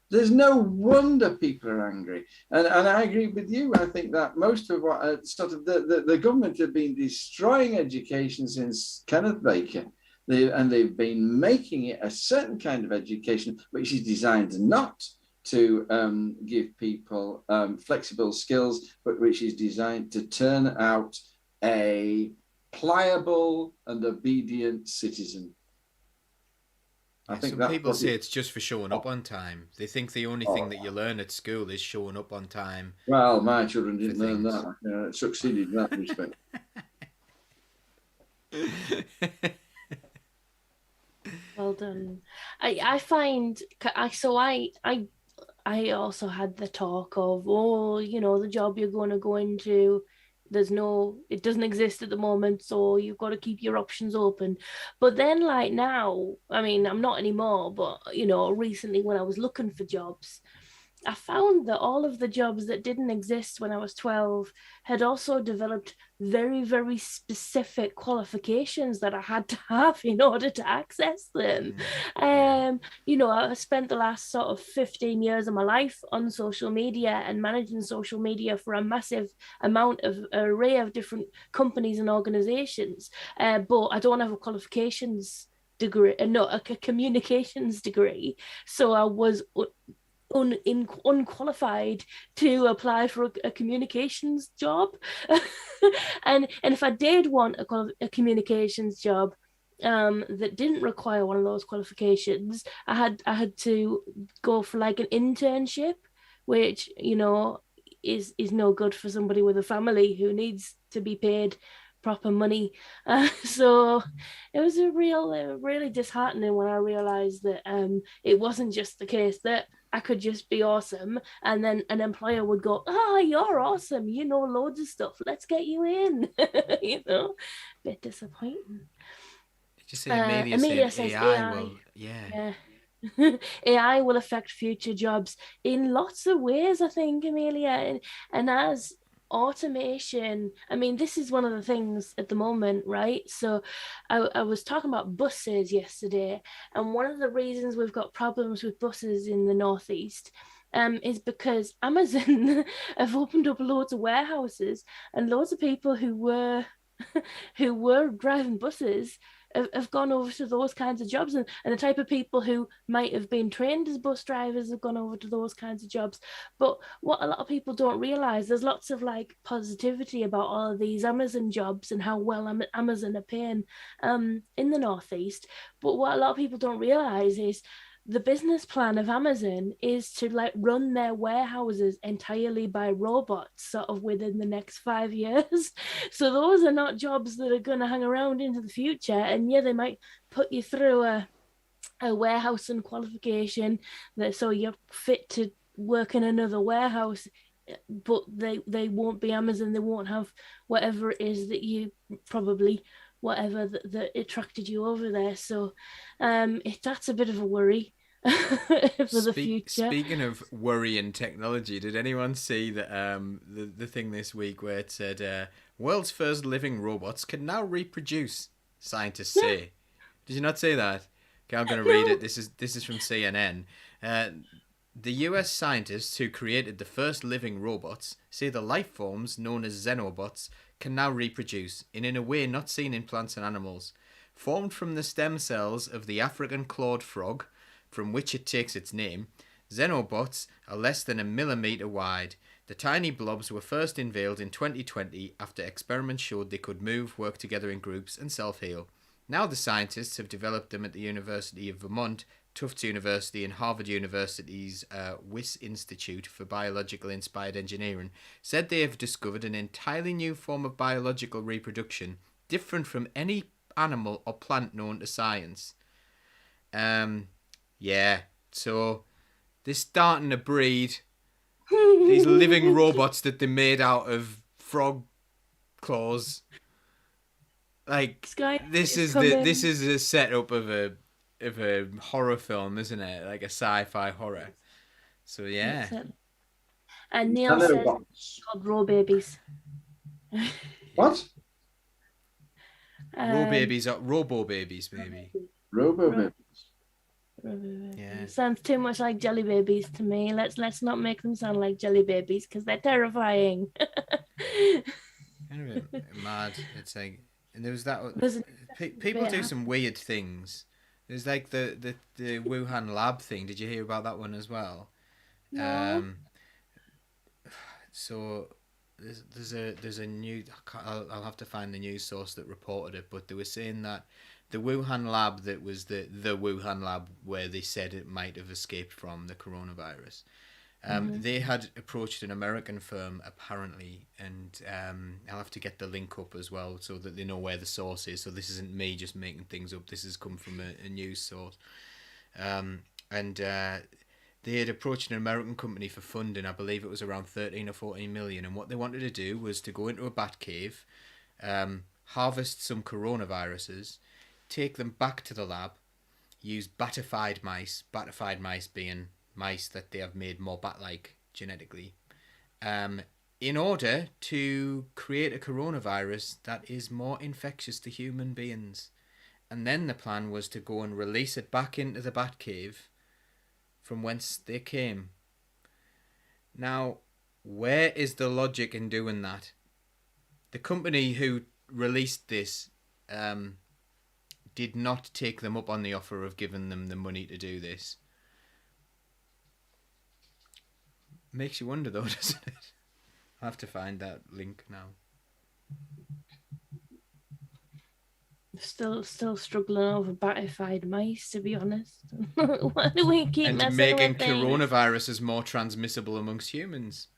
There's no wonder people are angry, and I agree with you. I think that most of what sort of the government have been destroying education since Kenneth Baker. They've been making it a certain kind of education which is designed not to give people flexible skills, but which is designed to turn out a pliable and obedient citizen. I think some people say it's just for showing up on time. They think the only thing that you learn at school is showing up on time. Well, my children didn't learn that. Succeeded in that respect. Well done. I find I also had the talk of, the job you're going to go into, it doesn't exist at the moment, so you've got to keep your options open. But then, like now, I mean, I'm not anymore, but recently when I was looking for jobs, I found that all of the jobs that didn't exist when I was 12 had also developed very, very specific qualifications that I had to have in order to access them. I spent the last sort of 15 years of my life on social media and managing social media for a massive amount of array of different companies and organizations. But I don't have a qualifications degree, a communications degree. So I was unqualified to apply for a communications job. and if I did want a communications job that didn't require one of those qualifications, I had to go for like an internship, which is no good for somebody with a family who needs to be paid proper money. So it was really disheartening when I realized that it wasn't just the case that I could just be awesome and then an employer would go, you're awesome, you know loads of stuff, let's get you in. Bit disappointing. Did you say Amelia says AI will, yeah. AI will affect future jobs in lots of ways, I think, Amelia, and as automation, I mean, this is one of the things at the moment, right? So I was talking about buses yesterday, and one of the reasons we've got problems with buses in the northeast is because Amazon have opened up loads of warehouses, and loads of people who were driving buses have gone over to those kinds of jobs, and the type of people who might have been trained as bus drivers have gone over to those kinds of jobs. But what a lot of people don't realize, there's lots of like positivity about all of these Amazon jobs and how well Amazon are paying in the northeast. But what a lot of people don't realize is the business plan of Amazon is to like run their warehouses entirely by robots sort of within the next 5 years. So those are not jobs that are going to hang around into the future. And yeah, they might put you through a warehouse and qualification so you're fit to work in another warehouse, but they won't be Amazon. They won't have whatever it is that you probably whatever that attracted you over there. So that's a bit of a worry for the future. Speaking of worry and technology, did anyone see that the thing this week where it said world's first living robots can now reproduce, scientists say? Did you not see that? Okay, I'm going to read it. This is from CNN. The US scientists who created the first living robots say the life forms known as xenobots can now reproduce in a way not seen in plants and animals. Formed from the stem cells of the African clawed frog, from which it takes its name, xenobots are less than a millimetre wide. The tiny blobs were first unveiled in 2020 after experiments showed they could move, work together in groups, and self-heal. Now the scientists have developed them at the University of Vermont Tufts University and Harvard University's Wyss Institute for Biological Inspired Engineering said they have discovered an entirely new form of biological reproduction, different from any animal or plant known to science. Yeah, so they're starting to breed these living robots that they made out of frog claws. Like, this is a setup of a horror film, isn't it? Like a sci-fi horror. So yeah. And Neil says it's called Raw Babies. What? Robo babies, maybe. Robo babies. Yeah. Sounds too much like jelly babies to me. Let's not make them sound like jelly babies because they're terrifying. Kind of mad. It's like, and there was that. People do some weird things. There's like the Wuhan lab thing. Did you hear about that one as well? No. So there's a new. I'll have to find the news source that reported it, but they were saying that the Wuhan lab that was the Wuhan lab where they said it might have escaped from the coronavirus. They had approached an American firm apparently, and I'll have to get the link up as well so that they know where the source is. So this isn't me just making things up. This has come from a news source, and they had approached an American company for funding. I believe it was around 13 or 14 million, and what they wanted to do was to go into a bat cave, harvest some coronaviruses, take them back to the lab, use batified mice being mice that they have made more bat-like genetically, in order to create a coronavirus that is more infectious to human beings. And then the plan was to go and release it back into the bat cave from whence they came. Now, where is the logic in doing that? The company who released this did not take them up on the offer of giving them the money to do this. Makes you wonder though, doesn't it? I'll have to find that link now. Still struggling over batified mice, to be honest. Why do we keep and messing making with things? coronaviruses more transmissible amongst humans?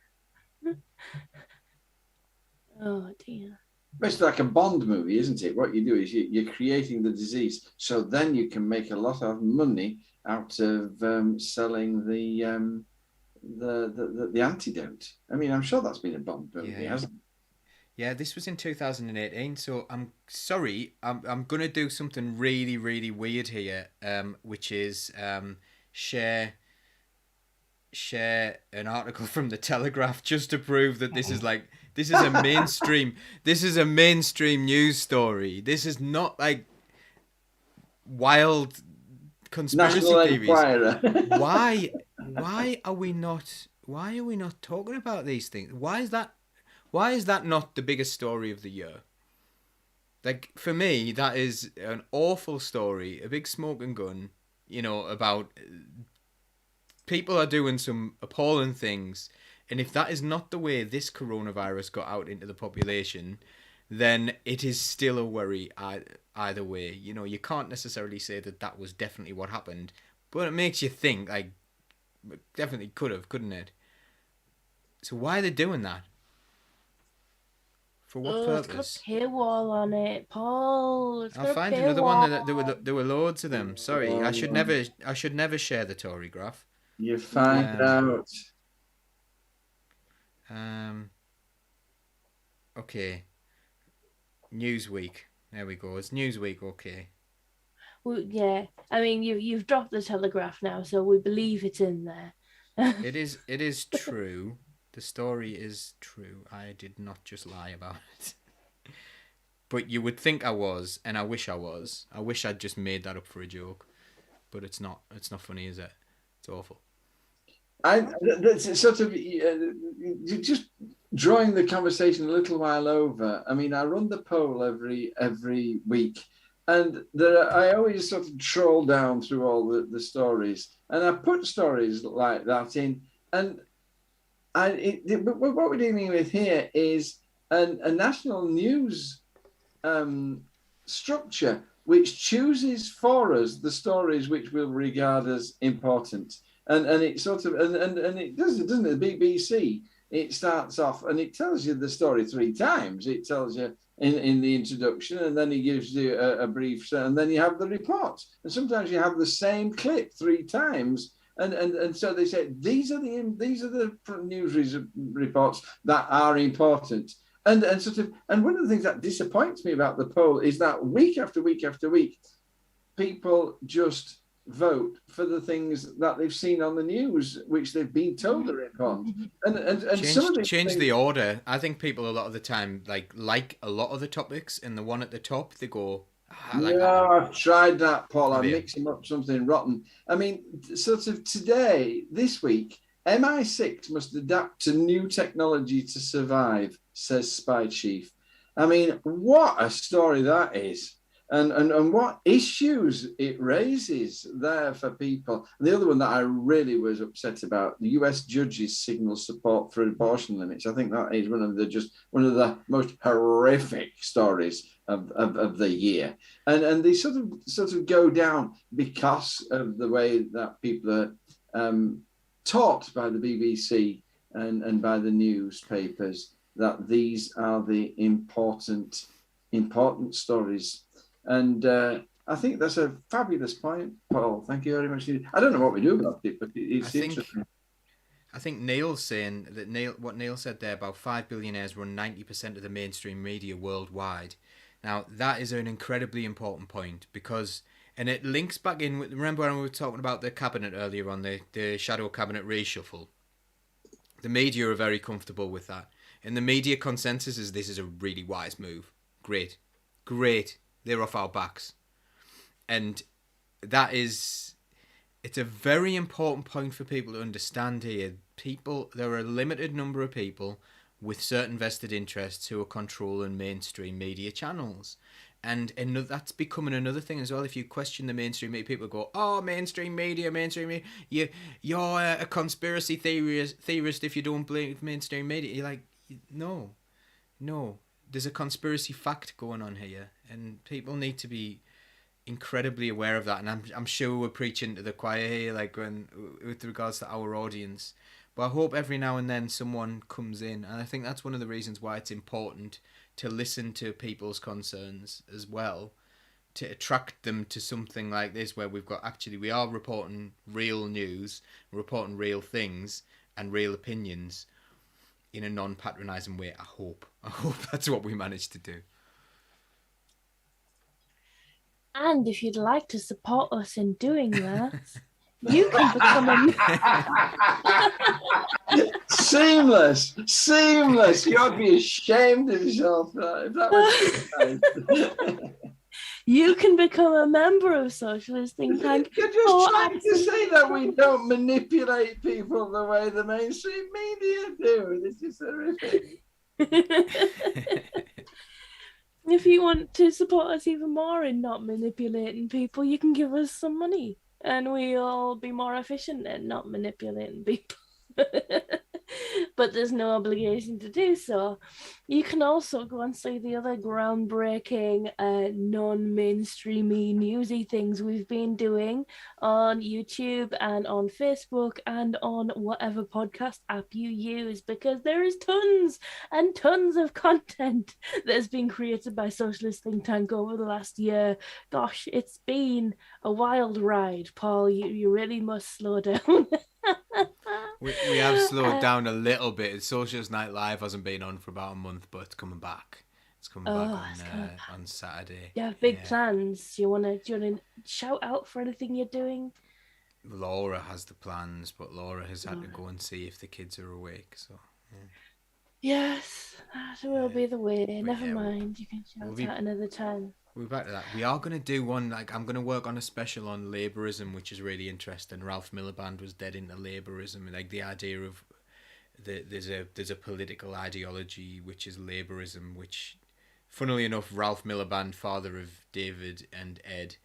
Oh dear. It's like a Bond movie, isn't it? What you do is you're creating the disease, so then you can make a lot of money out of selling the antidote. I mean, I'm sure that's been a Bond movie, hasn't it? Yeah, this was in 2018. So I'm sorry, I'm gonna do something really, really weird here, which is share an article from the Telegraph just to prove that this is a mainstream news story. This is not like wild conspiracy theories. Why are we not talking about these things? Why is that not the biggest story of the year? Like, for me, that is an awful story, a big smoking gun, about people are doing some appalling things. And if that is not the way this coronavirus got out into the population, then it is still a worry either way. You can't necessarily say that was definitely what happened, but it makes you think, like, definitely could have, couldn't it? So why are they doing that? For what purpose? It's got a paywall on it, Paul. I'll find another one. There were loads of them. Sorry, I should never share the Tory graph. You find out. Okay. Newsweek. There we go. It's Newsweek. Okay. Well, yeah. I mean, you've dropped the Telegraph now, so we believe it's in there. It is true. The story is true. I did not just lie about it. But you would think I was, and I wish I was. I wish I'd just made that up for a joke. But it's not. It's not funny, is it? It's awful. That's sort of just drawing the conversation a little while over. I mean, I run the poll every week, and I always sort of troll down through all the stories, and I put stories like that in, and what we're dealing with here is a national news structure which chooses for us the stories which we'll regard as important. And it sort of, and it does it, doesn't it? The BBC, it starts off and it tells you the story 3 times. It tells you in the introduction, and then he gives you a brief, and then you have the report. And sometimes you have the same clip 3 times. And so they say these are the news reports that are important. And one of the things that disappoints me about the poll is that week after week after week, people just vote for the things that they've seen on the news, which they've been told are important. And change the order. I think people a lot of the time like a lot of the topics, and the one at the top they go, I've tried that, Paul. I'm mixing up something rotten. I mean, sort of today, this week, MI6 must adapt to new technology to survive, says Spy Chief. I mean, what a story that is. And what issues it raises there for people. And the other one that I really was upset about, the US judges signal support for abortion limits. I think that is one of the most horrific stories of the year. And they sort of go down because of the way that people are taught by the BBC and by the newspapers that these are the important stories. And I think that's a fabulous point, Paul. Thank you very much. I don't know what we do about it, but it's interesting. I think Neil's saying that what Neil said there about 5 billionaires run 90% of the mainstream media worldwide. Now, that is an incredibly important point because, and it links back in with, remember when we were talking about the cabinet earlier on, the shadow cabinet reshuffle? The media are very comfortable with that. And the media consensus is this is a really wise move. Great. They're off our backs. And it's a very important point for people to understand here. There are a limited number of people with certain vested interests who are controlling mainstream media channels. And that's becoming another thing as well. If you question the mainstream media, people go, oh, mainstream media, you're a conspiracy theorist if you don't believe mainstream media. You're like, no. There's a conspiracy fact going on here, and people need to be incredibly aware of that. And I'm sure we're preaching to the choir here, like with regards to our audience. But I hope every now and then someone comes in, and I think that's one of the reasons why it's important to listen to people's concerns as well, to attract them to something like this where we are reporting real news, reporting real things and real opinions in a non-patronising way. I hope that's what we managed to do. And if you'd like to support us in doing that, you can become Seamless. You ought to be ashamed of yourself. If that was you can become a member of Socialist Think Tank. You're just trying to say that we don't manipulate people the way the mainstream media do. This is horrific. If you want to support us even more in not manipulating people, you can give us some money and we'll be more efficient at not manipulating people. But there's no obligation to do so. You can also go and see the other groundbreaking, non-mainstreamy, newsy things we've been doing on YouTube and on Facebook and on whatever podcast app you use, because there is tons and tons of content that has been created by Socialist Think Tank over the last year. Gosh, it's been a wild ride, Paul. You really must slow down. We have slowed down a little bit. Socials Night Live hasn't been on for about a month, but it's coming back. It's coming back on Saturday. You have big plans. Do you want to shout out for anything you're doing? Laura has the plans, but Laura has had to go and see if the kids are awake. So yes, that will be the way. Never mind. You can shout out another time. We're back to that. We are going to do one, I'm going to work on a special on labourism, which is really interesting. Ralph Miliband was dead into labourism, and the idea of there's a political ideology which is labourism, which, funnily enough, Ralph Miliband, father of David and Ed,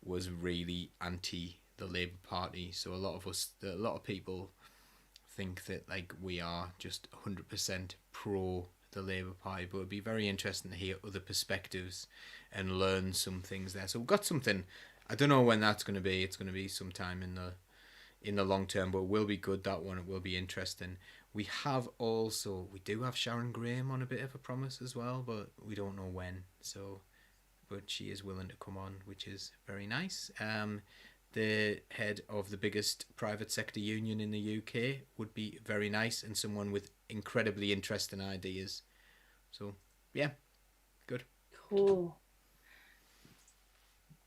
was really anti the Labour Party. So a lot of people think that we are just 100% pro the Labour Party, but it'd be very interesting to hear other perspectives and learn some things there. So we've got something. I don't know when that's going to be. It's going to be sometime in the long term, but it will be good, that one. It will be interesting. We do have Sharon Graham on a bit of a promise as well, but we don't know when. So, but she is willing to come on, which is very nice. The head of the biggest private sector union in the UK would be very nice, and someone with incredibly interesting ideas. So, yeah, good. Cool.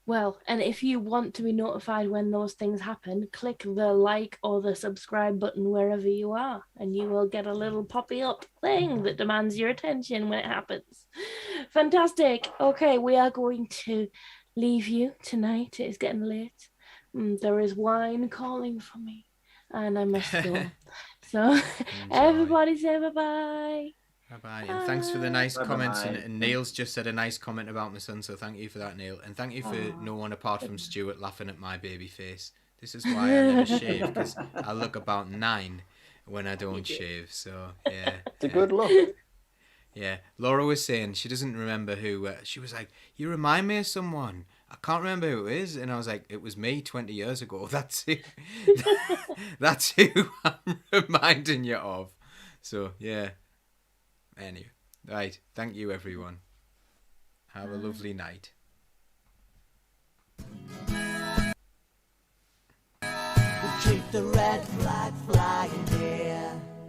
Well, and if you want to be notified when those things happen, click the like or the subscribe button wherever you are, and you will get a little poppy up thing that demands your attention when it happens. Fantastic. Okay, we are going to leave you tonight. It is getting late. There is wine calling for me, and I must go. So, everybody say bye-bye. Bye-bye. And thanks for the nice comments. Bye-bye. And Neil's just said a nice comment about my son, so thank you for that, Neil. And thank you for no one apart from Stuart laughing at my baby face. This is why I never shave, because I look about 9 when I don't shave. So, yeah. It's a good look. Yeah. Laura was saying she doesn't remember who... she was like, you remind me of someone. I can't remember who it is. And I was like, it was me 20 years ago. That's who, that's who I'm reminding you of. So, yeah. Anyway, right. Thank you, everyone. Have a lovely night. Keep the red flag flying here.